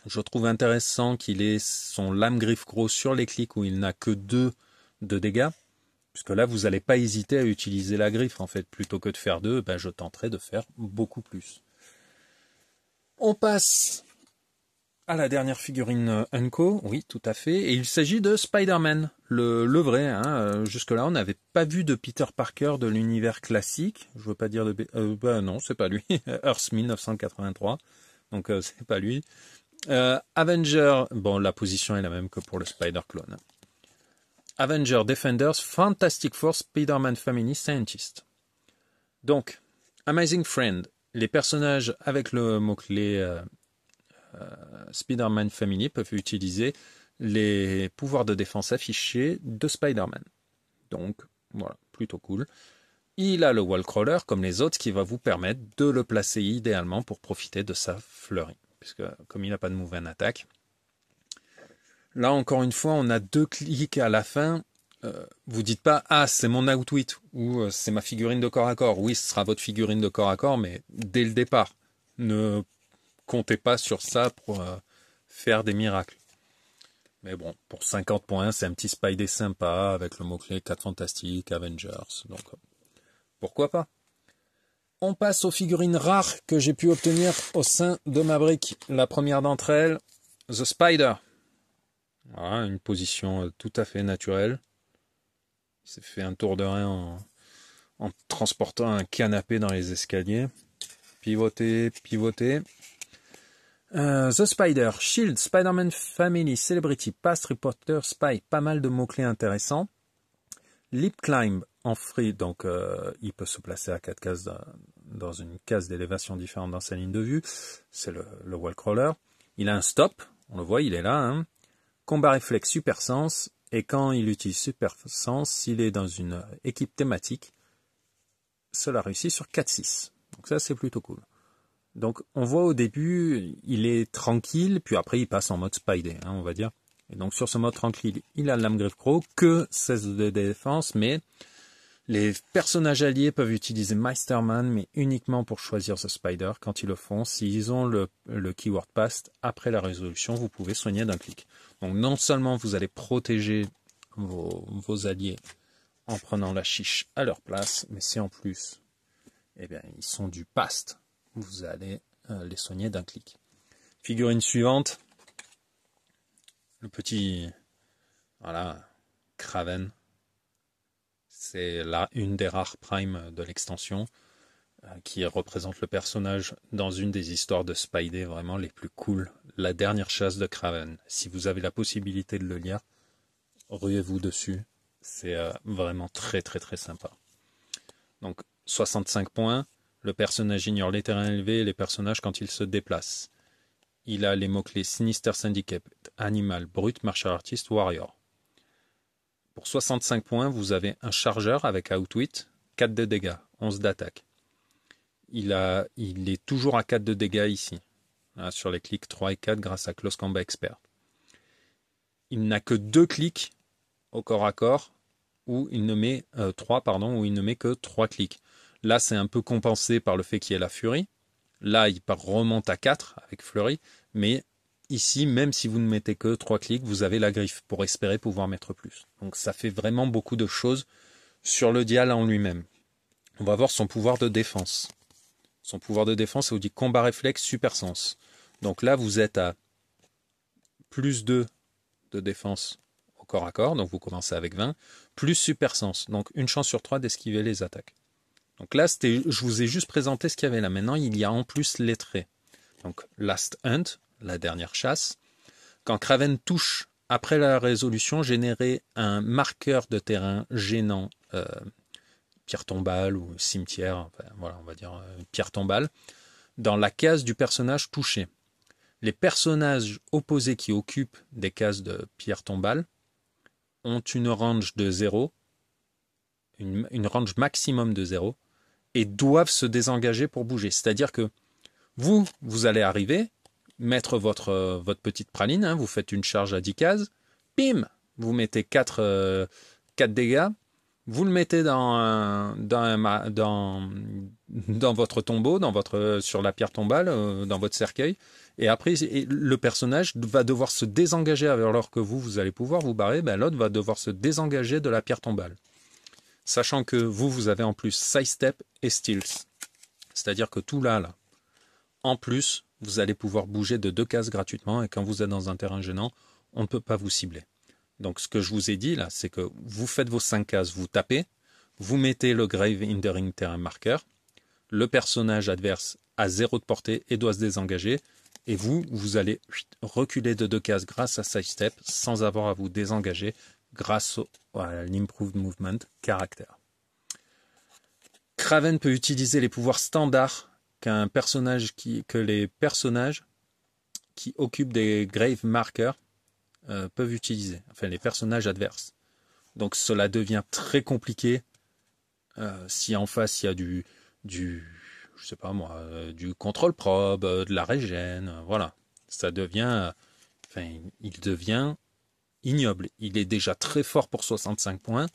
Je trouve intéressant qu'il ait son lame-griffe gros sur les clics où il n'a que 2 de dégâts. Puisque là, vous n'allez pas hésiter à utiliser la griffe. En fait, plutôt que de faire 2, je tenterai de faire beaucoup plus. On passe à la dernière figurine Unco, oui, tout à fait. Et il s'agit de Spider-Man, le vrai. Hein. Jusque-là, on n'avait pas vu de Peter Parker de l'univers classique. Je veux pas dire de... non, c'est pas lui. Earth 1983. Donc, c'est pas lui. Avenger, bon, la position est la même que pour le Spider-Clone. Avenger, Defenders, Fantastic Four, Spider-Man Family, Scientist. Donc, Amazing Friend, les personnages avec le mot-clé Spider-Man Family peuvent utiliser les pouvoirs de défense affichés de Spider-Man. Donc, voilà, plutôt cool. Il a le wall crawler comme les autres qui va vous permettre de le placer idéalement pour profiter de sa fleurie. Puisque comme il n'a pas de move and attack. Là, encore une fois, on a 2 clics à la fin. vous dites pas ah c'est mon outwit ou c'est ma figurine de corps à corps. Oui, ce sera votre figurine de corps à corps, mais dès le départ, ne comptez pas sur ça pour faire des miracles. Mais bon, pour 50 points, c'est un petit Spidey sympa avec le mot-clé 4 Fantastiques, Avengers, donc pourquoi pas. On passe aux figurines rares que j'ai pu obtenir au sein de ma brique. La première d'entre elles, The Spider. Voilà, une position tout à fait naturelle. Il s'est fait un tour de rein en transportant un canapé dans les escaliers. Pivoter, pivoter. The Spider, Shield, Spider-Man Family, Celebrity, Past Reporter, Spy. Pas mal de mots-clés intéressants. Lip Climb en free, donc il peut se placer à 4 cases dans une case d'élévation différente dans sa ligne de vue. C'est le wall crawler. Il a un stop, on le voit, il est là. Hein. Combat réflexe super sens. Et quand il utilise super sens, s'il est dans une équipe thématique, cela réussit sur 4-6. Donc ça, c'est plutôt cool. Donc on voit au début, il est tranquille, puis après il passe en mode Spidey, hein, on va dire. Et donc sur ce mode tranquille, il a le lame griffe crow, que 16 de défense, mais les personnages alliés peuvent utiliser Meisterman, mais uniquement pour choisir The Spider. Quand ils le font, s'ils ont le keyword past, après la résolution, vous pouvez soigner d'un clic. Donc non seulement vous allez protéger vos alliés en prenant la chiche à leur place, mais si en plus eh bien, ils sont du past, vous allez les soigner d'un clic. Figurine suivante, le petit voilà, Kraven. C'est là une des rares primes de l'extension qui représente le personnage dans une des histoires de Spidey vraiment les plus cool. La dernière chasse de Kraven. Si vous avez la possibilité de le lire, ruez-vous dessus. C'est vraiment très très très sympa. Donc 65 points. Le personnage ignore les terrains élevés et les personnages quand ils se déplacent. Il a les mots-clés Sinister Syndicate, Animal, Brute, Martial Artist, Warrior. Pour 65 points, vous avez un chargeur avec Outwit, 4 de dégâts, 11 d'attaque. Il est toujours à 4 de dégâts ici, hein, sur les clics 3 et 4 grâce à Close Combat Expert. Il n'a que 2 clics au corps à corps, où il ne met 3, où il ne met que 3 clics. Là, c'est un peu compensé par le fait qu'il y ait la furie. Là, il remonte à 4 avec Fleury, mais ici, même si vous ne mettez que 3 clics, vous avez la griffe pour espérer pouvoir mettre plus. Donc ça fait vraiment beaucoup de choses sur le dial en lui-même. On va voir son pouvoir de défense. Son pouvoir de défense, ça vous dit combat réflexe, super sens. Donc là, vous êtes à plus 2 de défense au corps à corps, donc vous commencez avec 20, plus super sens, donc une chance sur 3 d'esquiver les attaques. Donc là, je vous ai juste présenté ce qu'il y avait là. Maintenant, il y a en plus les traits. Donc Last Hunt, la dernière chasse. Quand Kraven touche après la résolution, générer un marqueur de terrain gênant, pierre tombale ou cimetière, enfin, voilà, on va dire pierre tombale, dans la case du personnage touché. Les personnages opposés qui occupent des cases de pierre tombale ont une range de 0, une range maximum de 0, et doivent se désengager pour bouger. C'est-à-dire que vous allez arriver, mettre votre petite praline, hein, vous faites une charge à 10 cases, bim, vous mettez 4 dégâts, vous le mettez dans votre tombeau, sur la pierre tombale, dans votre cercueil, et après le personnage va devoir se désengager alors que vous allez pouvoir vous barrer, ben l'autre va devoir se désengager de la pierre tombale. Sachant que vous avez en plus sidestep et stealth. C'est-à-dire que tout là, en plus, vous allez pouvoir bouger de 2 cases gratuitement, et quand vous êtes dans un terrain gênant, on ne peut pas vous cibler. Donc ce que je vous ai dit là, c'est que vous faites vos 5 cases, vous tapez, vous mettez le Grave Hindering Terrain Marker, le personnage adverse a 0 de portée et doit se désengager, et vous allez reculer de 2 cases grâce à sidestep sans avoir à vous désengager grâce à l'Improved Movement caractère. Kraven peut utiliser les pouvoirs standards que les personnages qui occupent des Grave Markers peuvent utiliser, enfin les personnages adverses. Donc cela devient très compliqué si en face il y a je sais pas moi, du contrôle probe, de la régène, voilà. Ça devient, il devient ignoble. Il est déjà très fort pour 65 points,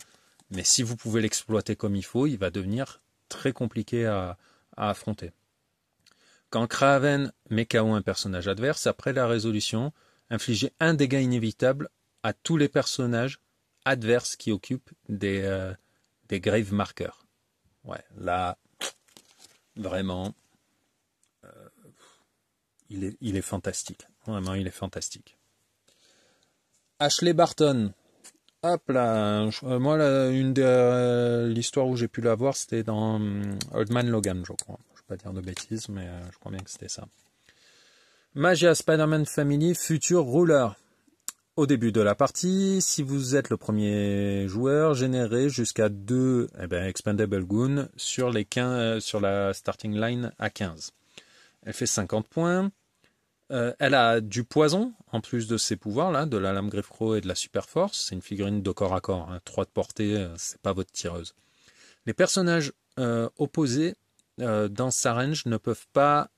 mais si vous pouvez l'exploiter comme il faut, il va devenir très compliqué à affronter. Quand Kraven met KO un personnage adverse, après la résolution, infligez un dégât inévitable à tous les personnages adverses qui occupent des grave markers. Ouais, là, vraiment, il est fantastique. Vraiment, il est fantastique. Ashley Barton. Hop là, moi, l'histoire où j'ai pu la voir, c'était dans Old Man Logan, je crois. Je ne vais pas dire de bêtises, mais je crois bien que c'était ça. Magia Spider-Man Family Future Ruler. Au début de la partie, si vous êtes le premier joueur, générez jusqu'à 2 Expendable Goons sur la starting line à 15. Elle fait 50 points. Elle a du poison, en plus de ses pouvoirs, là, de la lame Griffcrow et de la super force. C'est une figurine de corps à corps. 3 de portée, c'est pas votre tireuse. Les personnages opposés dans sa range ne peuvent pas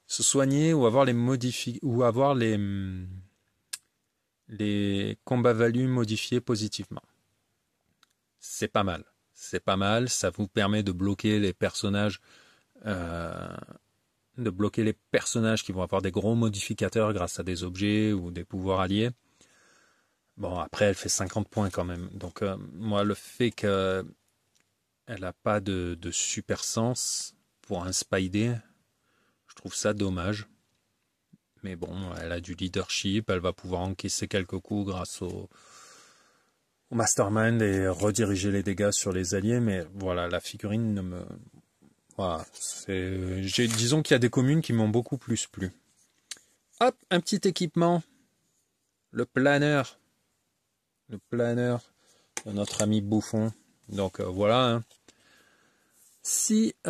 se soigner ou avoir les combats value modifiés positivement. C'est pas mal. C'est pas mal. Ça vous permet de bloquer les personnages. Qui vont avoir des gros modificateurs grâce à des objets ou des pouvoirs alliés. Bon, après, elle fait 50 points quand même. Donc, moi, le fait qu'elle n'a pas de super sens pour un Spidey, je trouve ça dommage. Mais bon, elle a du leadership, elle va pouvoir encaisser quelques coups grâce au Mastermind et rediriger les dégâts sur les alliés. Mais voilà, la figurine ne me... Voilà, disons qu'il y a des communes qui m'ont beaucoup plus plu. Hop, un petit équipement. Le planeur. Le planeur de notre ami Bouffon. Donc voilà.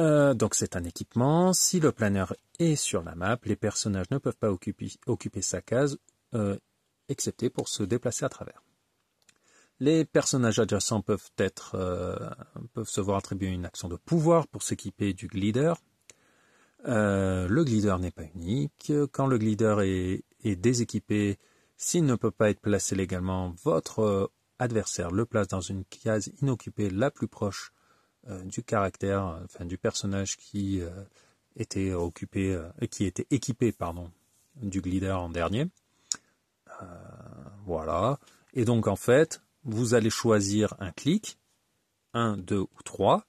Donc c'est un équipement. Si le planeur est sur la map, les personnages ne peuvent pas occuper sa case, excepté pour se déplacer à travers. Les personnages adjacents peuvent se voir attribuer une action de pouvoir pour s'équiper du glider. Le glider n'est pas unique. Quand le glider est déséquipé, s'il ne peut pas être placé légalement, votre adversaire le place dans une case inoccupée la plus proche du personnage qui était équipé du glider en dernier. Voilà. Et donc en fait, vous allez choisir un clic, 1, 2 ou 3,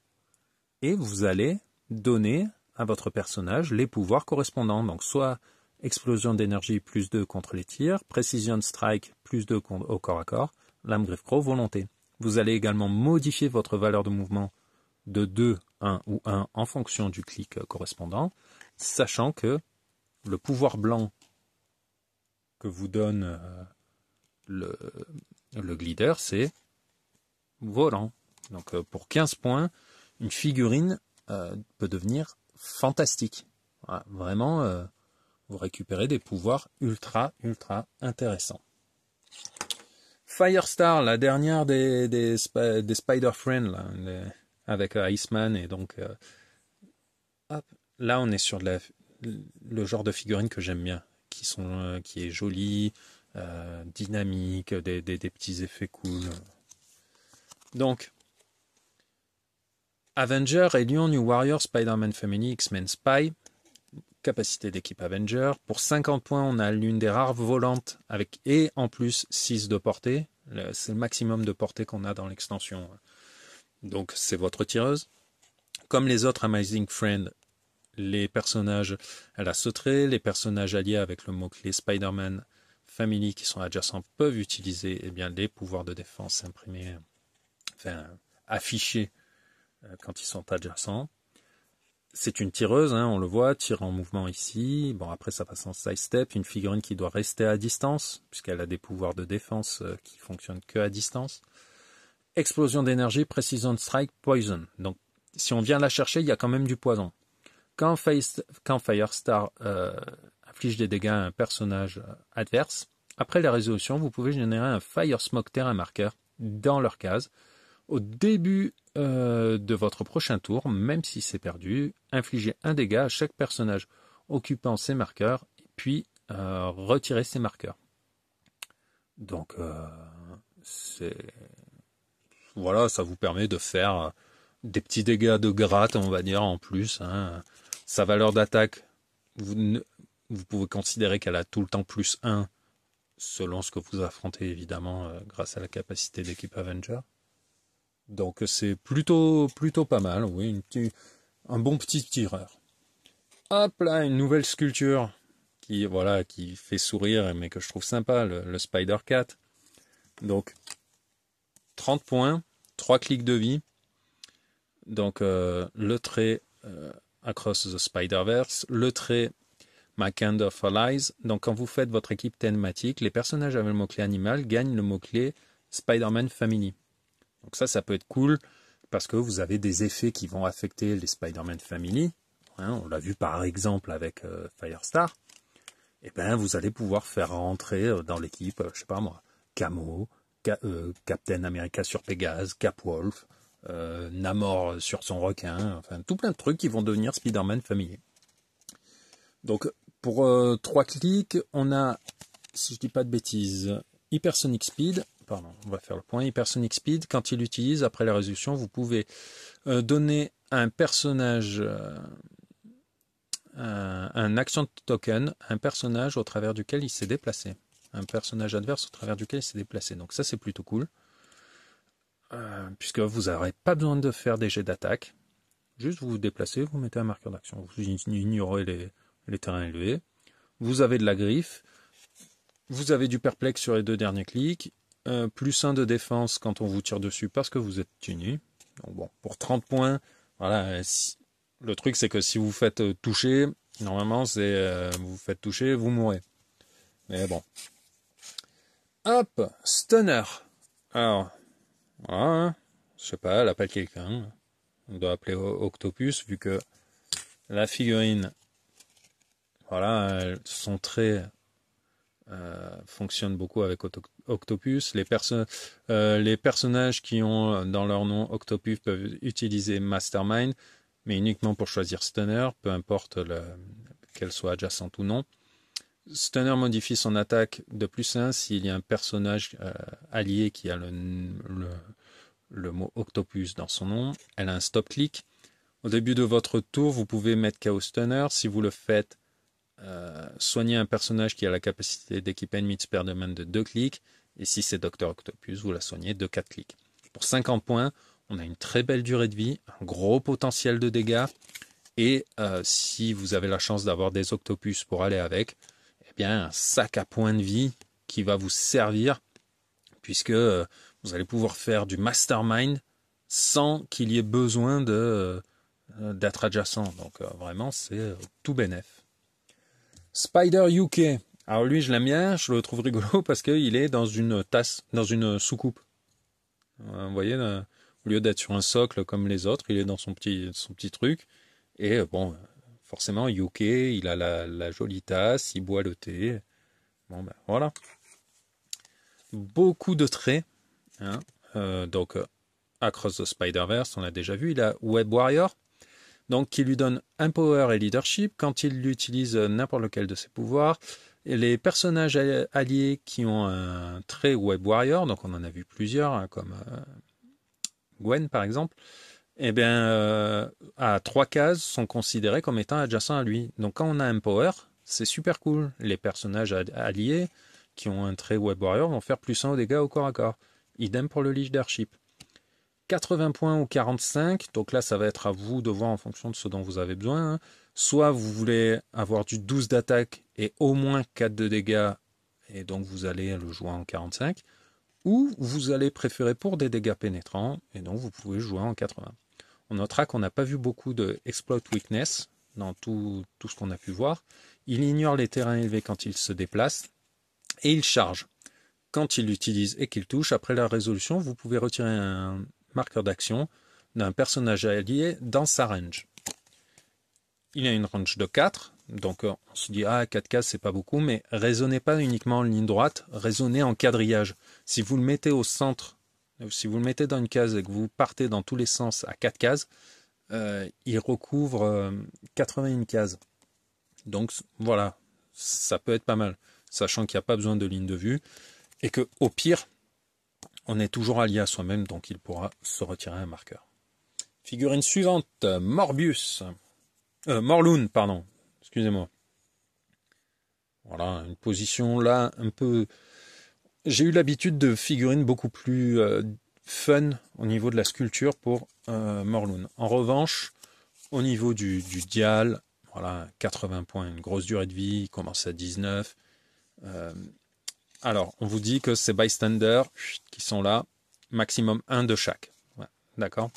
et vous allez donner à votre personnage les pouvoirs correspondants. Donc soit explosion d'énergie plus 2 contre les tirs, Precision Strike plus 2 au corps à corps, lame Griffcrow, volonté. Vous allez également modifier votre valeur de mouvement de 2, 1 ou 1 en fonction du clic correspondant, sachant que le pouvoir blanc que vous donne le glider, c'est volant. Donc pour 15 points, une figurine peut devenir fantastique. Voilà, vraiment, vous récupérez des pouvoirs ultra intéressants. Firestar, la dernière des Spider-Friend, avec Iceman, et donc hop, là on est sur le genre de figurines que j'aime bien, qui est jolie, dynamique, des petits effets cool. Donc, Avenger, Alien, New Warrior, Spider-Man Family, X-Men Spy, capacité d'équipe Avenger. Pour 50 points, on a l'une des rares volantes et en plus 6 de portée. C'est le maximum de portée qu'on a dans l'extension. Donc, c'est votre tireuse. Comme les autres Amazing Friends, les personnages, elle a sauteré. Les personnages alliés avec le mot-clé Spider-Man Family qui sont adjacents peuvent utiliser les pouvoirs de défense imprimés, affichés quand ils sont adjacents. C'est une tireuse, on le voit, tire en mouvement ici. Bon, après ça passe en side step, une figurine qui doit rester à distance, puisqu'elle a des pouvoirs de défense qui fonctionnent que à distance. Explosion d'énergie, Precision Strike, Poison. Donc, si on vient la chercher, il y a quand même du poison. Quand Firestar inflige des dégâts à un personnage adverse, après la résolution, vous pouvez générer un Fire Smoke Terrain Marker dans leur case. Au début de votre prochain tour, même si c'est perdu, infligez un dégât à chaque personnage occupant ces marqueurs, puis retirez ces marqueurs. Donc, voilà, ça vous permet de faire des petits dégâts de gratte, on va dire, en plus. Hein. Sa valeur d'attaque, vous pouvez considérer qu'elle a tout le temps plus 1 selon ce que vous affrontez, évidemment, grâce à la capacité d'équipe Avenger. Donc c'est plutôt pas mal, oui, un bon petit tireur. Hop là, une nouvelle sculpture qui fait sourire, mais que je trouve sympa, le Spider Cat. Donc 30 points, 3 clics de vie. Donc le trait Across the Spider-Verse, le trait My Kind of Allies. Donc quand vous faites votre équipe thématique, les personnages avec le mot-clé animal gagnent le mot-clé Spider-Man Family. Donc ça peut être cool parce que vous avez des effets qui vont affecter les Spider-Man Family. Hein, on l'a vu par exemple avec Firestar. Et ben vous allez pouvoir faire rentrer dans l'équipe, je sais pas moi, Camo, Captain America sur Pégase, Capwolf, Namor sur son requin, enfin tout plein de trucs qui vont devenir Spider-Man Family. Donc pour 3 clics, on a, si je dis pas de bêtises, Hypersonic Speed. Pardon, on va faire le point. Hypersonic Speed, quand il l'utilise, après la résolution, vous pouvez donner à un personnage un action token, un personnage au travers duquel il s'est déplacé. Un personnage adverse au travers duquel il s'est déplacé. Donc ça, c'est plutôt cool. Puisque vous n'aurez pas besoin de faire des jets d'attaque. Juste vous vous déplacez, vous mettez un marqueur d'action. Vous ignorez les terrains élevés. Vous avez de la griffe. Vous avez du perplexe sur les 2 derniers clics. Plus 1 de défense quand on vous tire dessus parce que vous êtes tenu. Donc bon, pour 30 points, voilà. Le truc, c'est que si vous faites toucher, normalement, c'est vous faites toucher, vous mourrez. Mais bon. Hop, Stunner. Alors, voilà, hein, je sais pas, elle appelle quelqu'un. On doit appeler Octopus, vu que la figurine, voilà, son trait fonctionne beaucoup avec Octopus. Les personnages qui ont dans leur nom Octopus peuvent utiliser Mastermind, mais uniquement pour choisir Stunner, peu importe qu'elle soit adjacente ou non. Stunner modifie son attaque de +1 s'il y a un personnage allié qui a le mot Octopus dans son nom. Elle a un stop-click. Au début de votre tour, vous pouvez mettre KO Stunner. Si vous le faites, soigner un personnage qui a la capacité d'équiper ennemie de Spider-Man de 2 clics. Et si c'est Dr Octopus, vous la soignez de 4 clics. Pour 50 points, on a une très belle durée de vie, un gros potentiel de dégâts. Et si vous avez la chance d'avoir des Octopus pour aller avec, eh bien un sac à points de vie qui va vous servir, puisque vous allez pouvoir faire du Mastermind sans qu'il y ait besoin d'être adjacent. Donc vraiment, c'est tout bénef. Spider UK. Alors lui, je l'aime bien, je le trouve rigolo parce qu'il est dans une tasse, dans une soucoupe. Vous voyez, au lieu d'être sur un socle comme les autres, il est dans son petit truc. Et bon, forcément, UK, il a la jolie tasse, il boit le thé. Bon, ben voilà. Beaucoup de traits. Hein. Donc, Across the Spider-Verse, on l'a déjà vu, il a Web Warrior. Donc, qui lui donne un power et leadership quand il utilise n'importe lequel de ses pouvoirs. Et les personnages alliés qui ont un trait Web Warrior, donc on en a vu plusieurs, hein, comme Gwen par exemple, eh bien, à 3 cases sont considérés comme étant adjacents à lui. Donc quand on a un power, c'est super cool. Les personnages alliés qui ont un trait Web Warrior vont faire +1 aux dégâts au corps à corps. Idem pour le leadership. 80 points ou 45, donc là ça va être à vous de voir en fonction de ce dont vous avez besoin. Hein. Soit vous voulez avoir du 12 d'attaque et au moins 4 de dégâts, et donc vous allez le jouer en 45, ou vous allez préférer pour des dégâts pénétrants, et donc vous pouvez jouer en 80. On notera qu'on n'a pas vu beaucoup de exploit weakness dans tout ce qu'on a pu voir. Il ignore les terrains élevés quand il se déplace, et il charge. Quand il l'utilise et qu'il touche, après la résolution, vous pouvez retirer un marqueur d'action d'un personnage allié dans sa range. Il a une range de 4, donc on se dit 4 cases c'est pas beaucoup, mais raisonnez pas uniquement en ligne droite, raisonnez en quadrillage. Si vous le mettez au centre, si vous le mettez dans une case et que vous partez dans tous les sens à 4 cases, il recouvre 81 cases. Donc voilà, ça peut être pas mal, sachant qu'il n'y a pas besoin de ligne de vue. et que au pire, on est toujours allié à soi-même, donc il pourra se retirer un marqueur. Figurine suivante, Morlun, pardon, excusez-moi. Voilà, une position là un peu... J'ai eu l'habitude de figurines beaucoup plus fun au niveau de la sculpture pour Morlun. En revanche, au niveau du dial, voilà, 80 points, une grosse durée de vie, il commence à 19. Alors, on vous dit que ces bystanders qui sont là, maximum 1 de chaque. Ouais, d'accord.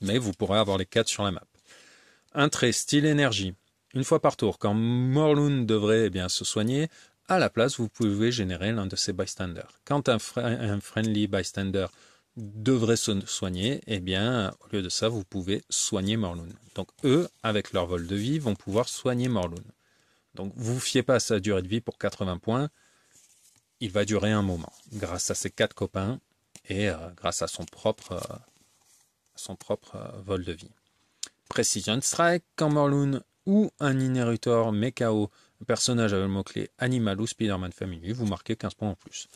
Mais vous pourrez avoir les 4 sur la map. Un trait style énergie. Une fois par tour, quand Morlun devrait se soigner, à la place, vous pouvez générer l'un de ces bystanders. Quand un friendly bystander devrait se soigner, au lieu de ça, vous pouvez soigner Morlun. Donc eux, avec leur vol de vie, vont pouvoir soigner Morlun. Donc vous ne fiez pas à sa durée de vie pour 80 points. Il va durer un moment, grâce à ses 4 copains et grâce à son propre vol de vie. Precision Strike, quand Morlun ou un Inheritor met KO un personnage avec le mot-clé Animal ou Spider-Man Family, vous marquez 15 points en plus.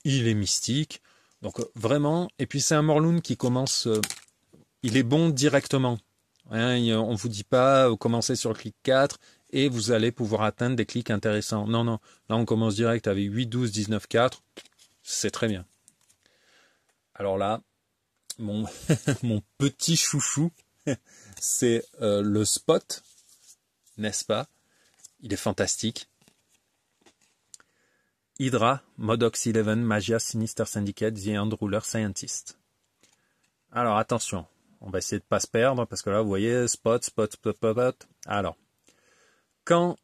Il est mystique, donc vraiment, et puis c'est un Morlun qui commence, il est bon directement. Hein, on ne vous dit pas, vous commencez sur le clic 4 et vous allez pouvoir atteindre des clics intéressants. Non, non, là on commence direct avec 8, 12, 19, 4, c'est très bien. Alors là, mon petit chouchou, c'est le Spot, n'est-ce pas? Il est fantastique. Hydra, Modox 11, Magia, Sinister Syndicate, The End Ruler, Scientist. Alors attention, on va essayer de ne pas se perdre parce que là vous voyez Spot. Alors, quand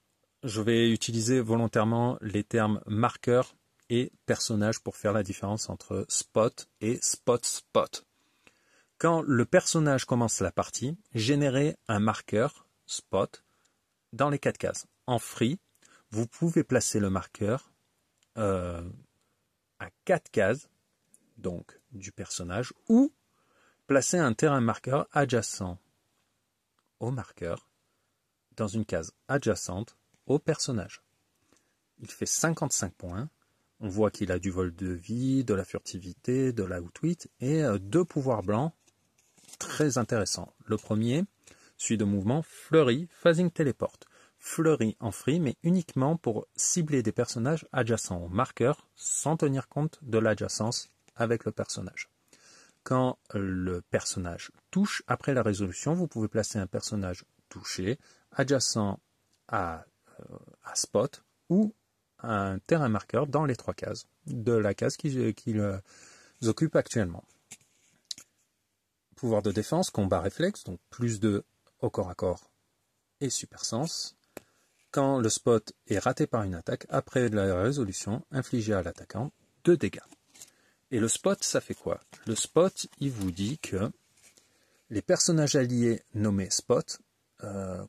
je vais utiliser volontairement les termes marqueur et personnage pour faire la différence entre Spot et Spot. Quand le personnage commence la partie, générez un marqueur Spot dans les 4 cases. En free, vous pouvez placer le marqueur à 4 cases, donc du personnage, ou placer un terrain marqueur adjacent au marqueur dans une case adjacente au personnage. Il fait 55 points. On voit qu'il a du vol de vie, de la furtivité, de l'outwit et 2 pouvoirs blancs très intéressants. Le premier, celui de mouvement Flurry, Phasing Téléporte. Flurry en free, mais uniquement pour cibler des personnages adjacents au marqueur sans tenir compte de l'adjacence avec le personnage. Quand le personnage touche, après la résolution, vous pouvez placer un personnage touché adjacent à Spot ou un terrain marqueur dans les 3 cases de la case qu'ils occupent actuellement. Pouvoir de défense, combat réflexe, donc plus de au corps à corps et super sens. Quand le Spot est raté par une attaque, après la résolution, infligez à l'attaquant 2 dégâts. Et le Spot, ça fait quoi? Le Spot, il vous dit que les personnages alliés nommés Spot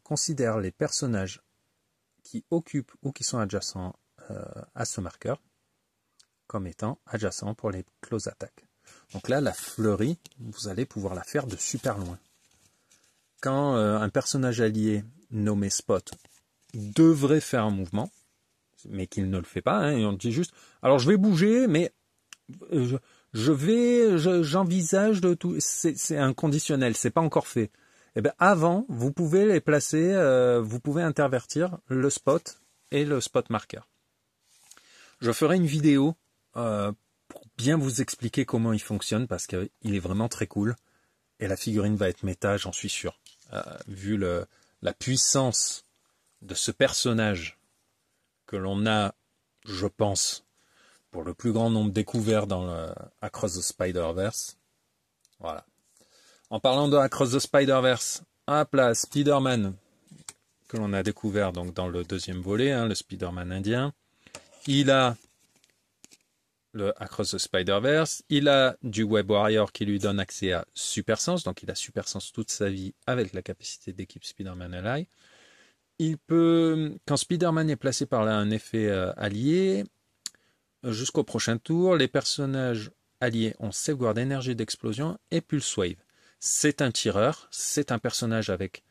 considèrent les personnages qui occupent ou qui sont adjacents à ce marqueur comme étant adjacents pour les close attaques. Donc là, la fleurie, vous allez pouvoir la faire de super loin. Quand un personnage allié nommé Spot devrait faire un mouvement, mais qu'il ne le fait pas, hein, et on dit juste, alors je vais bouger, mais j'envisage de tout, c'est un conditionnel, c'est pas encore fait. Et bien avant, vous pouvez les placer, vous pouvez intervertir le Spot et le Spot marqueur. Je ferai une vidéo pour bien vous expliquer comment il fonctionne parce qu'il est vraiment très cool et la figurine va être méta, j'en suis sûr. Vu la puissance de ce personnage que l'on a, je pense, pour le plus grand nombre découvert dans le Across the Spider-Verse. Voilà. En parlant de Across the Spider-Verse, hop là, Spider-Man, que l'on a découvert donc dans le 2e volet, hein, le Spider-Man indien. Il a le Across the Spider-Verse, il a du Web Warrior qui lui donne accès à Super Sense, donc il a Super Sense toute sa vie avec la capacité d'équipe Spider-Man Ally. Il peut, quand Spider-Man est placé par là un effet allié, jusqu'au prochain tour, les personnages alliés ont Safeguard énergie d'explosion et Pulse Wave. C'est un tireur, c'est un personnage avec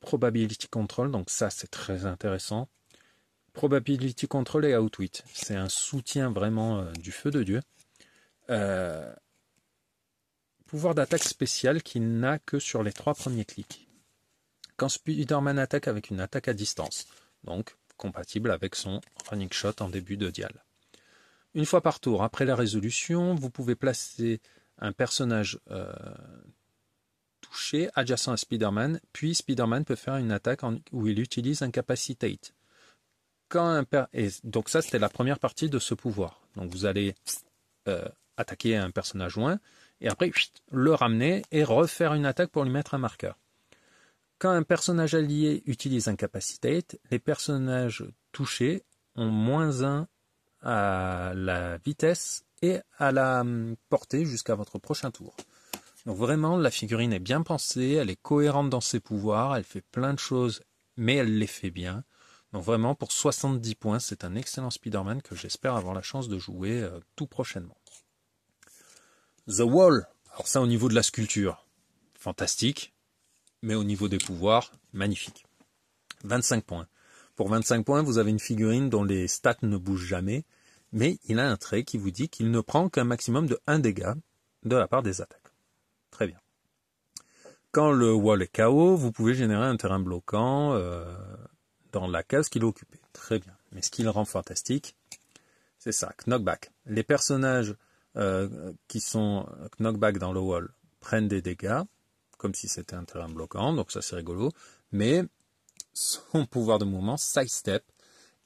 Probability Control, donc ça c'est très intéressant. Probability Control et Outwit. C'est un soutien vraiment du feu de Dieu. Pouvoir d'attaque spécial qu'il n'a que sur les 3 premiers clics. Quand Spider-Man attaque avec une attaque à distance, donc compatible avec son running shot en début de dial. Une fois par tour, après la résolution, vous pouvez placer un personnage touché adjacent à Spider-Man, puis Spider-Man peut faire une attaque où il utilise Incapacitate. Et donc ça, c'était la première partie de ce pouvoir. Donc vous allez attaquer un personnage loin, et après le ramener et refaire une attaque pour lui mettre un marqueur. Quand un personnage allié utilise Incapacitate, les personnages touchés ont -1 à la vitesse et à la portée jusqu'à votre prochain tour. Donc vraiment, la figurine est bien pensée, elle est cohérente dans ses pouvoirs, elle fait plein de choses, mais elle les fait bien. Donc vraiment, pour 70 points, c'est un excellent Spider-Man que j'espère avoir la chance de jouer tout prochainement. The Wall, alors ça au niveau de la sculpture, fantastique, mais au niveau des pouvoirs, magnifique. 25 points. Pour 25 points, vous avez une figurine dont les stats ne bougent jamais, mais il a un trait qui vous dit qu'il ne prend qu'un maximum de 1 dégât de la part des attaques. Très bien. Quand le wall est KO, vous pouvez générer un terrain bloquant dans la case qu'il a occupée. Très bien. Mais ce qui le rend fantastique, c'est ça, knockback. Les personnages qui sont knockback dans le wall prennent des dégâts, comme si c'était un terrain bloquant, donc ça c'est rigolo, mais son pouvoir de mouvement, sidestep,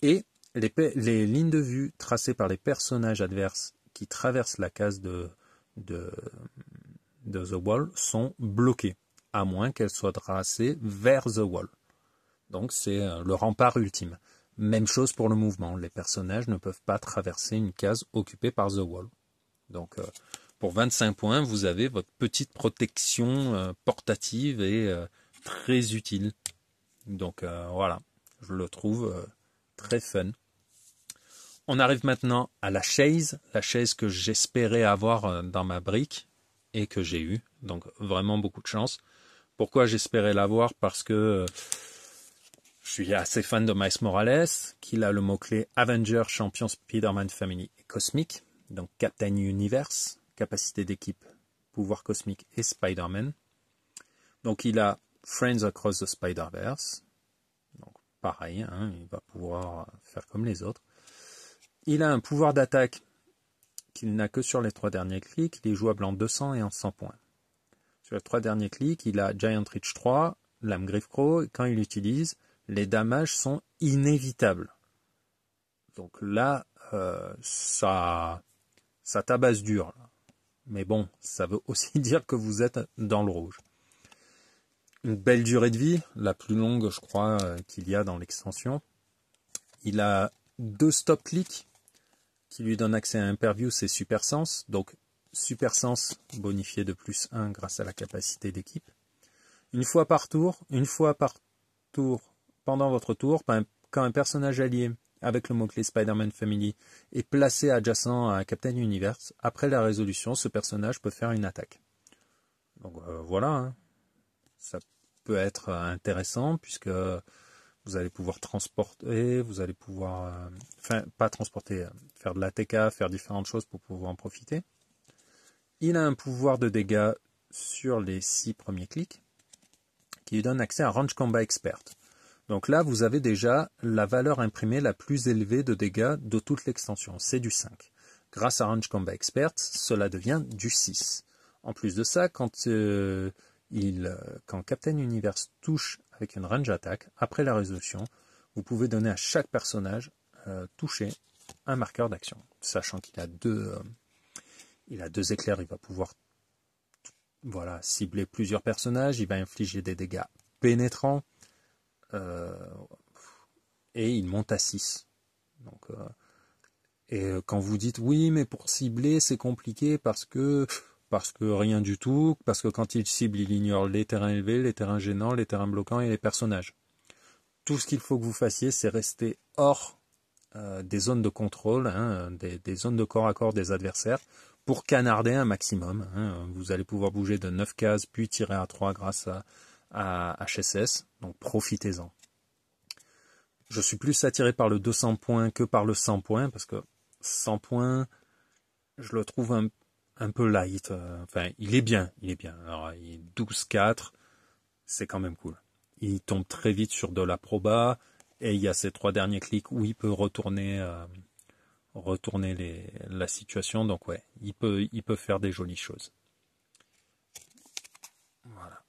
et les lignes de vue tracées par les personnages adverses qui traversent la case de The Wall sont bloquées, à moins qu'elles soient tracées vers The Wall. Donc c'est le rempart ultime. Même chose pour le mouvement, les personnages ne peuvent pas traverser une case occupée par The Wall. Donc pour 25 points, vous avez votre petite protection portative et très utile. Donc voilà, je le trouve très fun. On arrive maintenant à la chaise que j'espérais avoir dans ma brique et que j'ai eu. Donc vraiment beaucoup de chance. Pourquoi j'espérais l'avoir? Parce que je suis assez fan de Miles Morales, qu'il a le mot-clé Avenger, Champion, Spider-Man Family et Cosmic. Donc Captain Universe, capacité d'équipe, pouvoir cosmique et Spider-Man. Donc il a Friends Across the Spider-Verse. Donc pareil, hein, il va pouvoir faire comme les autres. Il a un pouvoir d'attaque qu'il n'a que sur les 3 derniers clics. Il est jouable en 200 et en 100 points. Sur les 3 derniers clics, il a Giant Reach 3, Lame Griffe Crow, et quand il l'utilise, les damages sont inévitables. Donc là, ça tabasse dur. Là. Mais bon, ça veut aussi dire que vous êtes dans le rouge. Une belle durée de vie, la plus longue, je crois, qu'il y a dans l'extension. Il a 2 stop clics qui lui donnent accès à Impervious et Super Sense. Donc, Super Sense bonifié de +1 grâce à la capacité d'équipe. Une fois par tour, pendant votre tour, quand un personnage allié avec le mot-clé Spider-Man Family est placé adjacent à Captain Universe, après la résolution, ce personnage peut faire une attaque. Donc voilà, hein. Ça peut être intéressant puisque vous allez pouvoir transporter, vous allez pouvoir, pas transporter, faire de l'ATK, faire différentes choses pour pouvoir en profiter. Il a un pouvoir de dégâts sur les 6 premiers clics qui lui donne accès à Range Combat Expert. Donc là, vous avez déjà la valeur imprimée la plus élevée de dégâts de toute l'extension, c'est du 5. Grâce à Range Combat Expert, cela devient du 6. En plus de ça, quand Captain Universe touche avec une range attack, après la résolution, vous pouvez donner à chaque personnage touché un marqueur d'action. Sachant qu'il a deux éclairs, il va pouvoir cibler plusieurs personnages, il va infliger des dégâts pénétrants, et il monte à 6. Donc, quand vous dites oui, mais pour cibler c'est compliqué parce que rien du tout, parce que quand il cible, il ignore les terrains élevés, les terrains gênants, les terrains bloquants et les personnages. Tout ce qu'il faut que vous fassiez, c'est rester hors des zones de contrôle, hein, des zones de corps à corps des adversaires, pour canarder un maximum. Hein. Vous allez pouvoir bouger de 9 cases, puis tirer à 3 grâce à HSS, donc profitez-en. Je suis plus attiré par le 200 points que par le 100 points, parce que 100 points, je le trouve un peu light. Enfin, il est bien. Alors, il est 12-4, c'est quand même cool. Il tombe très vite sur de la proba, et il y a ces 3 derniers clics où il peut retourner la situation. Donc ouais, il peut faire des jolies choses. Voilà.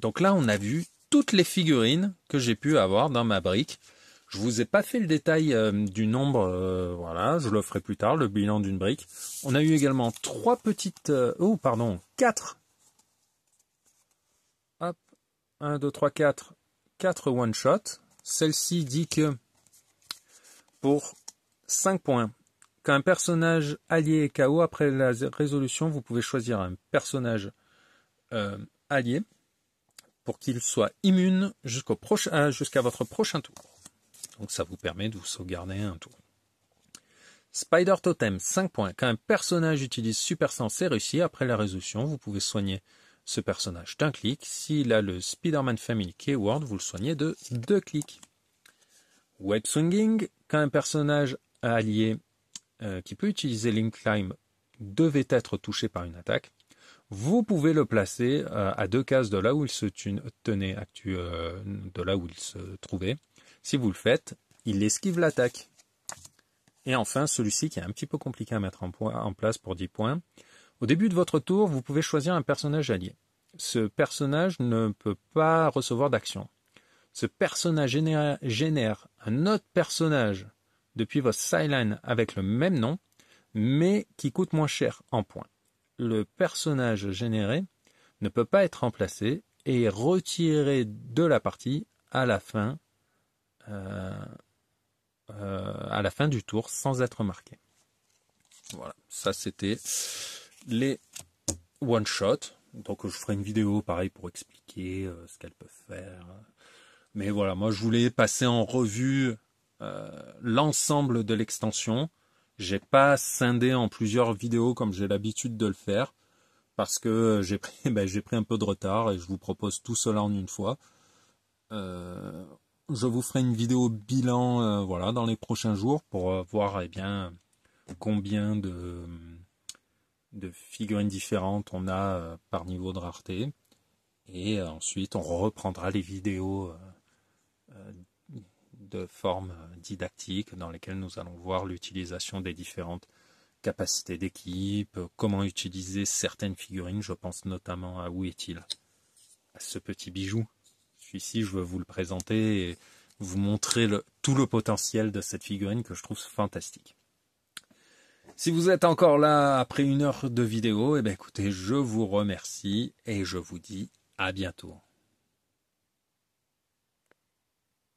Donc là, on a vu toutes les figurines que j'ai pu avoir dans ma brique. Je vous ai pas fait le détail du nombre, voilà, je le ferai plus tard, le bilan d'une brique. On a eu également 4. Hop, 1, 2, 3, 4. 4 one-shot. Celle-ci dit que pour 5 points, quand un personnage allié est KO, après la résolution, vous pouvez choisir un personnage allié pour qu'il soit immune jusqu'à votre prochain tour. Donc ça vous permet de vous sauvegarder un tour. Spider Totem, 5 points. Quand un personnage utilise Super Sensé réussi après la résolution, vous pouvez soigner ce personnage d'un clic. S'il a le Spider-Man Family Keyword, vous le soignez de 2 clics. Web Swinging, quand un personnage allié qui peut utiliser Link Climb devait être touché par une attaque, vous pouvez le placer à 2 cases de là où il se tenait, de là où il se trouvait. Si vous le faites, il esquive l'attaque. Et enfin, celui-ci qui est un petit peu compliqué à mettre en place pour 10 points. Au début de votre tour, vous pouvez choisir un personnage allié. Ce personnage ne peut pas recevoir d'action. Ce personnage génère un autre personnage depuis votre sideline avec le même nom, mais qui coûte moins cher en points. Le personnage généré ne peut pas être remplacé et est retiré de la partie à la fin du tour sans être marqué. Voilà, ça c'était les one-shot. Donc je ferai une vidéo pareil pour expliquer ce qu'elles peuvent faire. Mais voilà, moi je voulais passer en revue l'ensemble de l'extension. J'ai pas scindé en plusieurs vidéos comme j'ai l'habitude de le faire parce que j'ai pris un peu de retard et je vous propose tout cela en une fois. Je vous ferai une vidéo bilan voilà, dans les prochains jours pour voir combien de figurines différentes on a par niveau de rareté. Et ensuite, on reprendra les vidéos de forme didactique dans lesquelles nous allons voir l'utilisation des différentes capacités d'équipe, comment utiliser certaines figurines. Je pense notamment à Où est-il ? À ce petit bijou. Celui-ci, je veux vous le présenter et vous montrer tout le potentiel de cette figurine que je trouve fantastique. Si vous êtes encore là après 1 heure de vidéo, écoutez, je vous remercie et je vous dis à bientôt.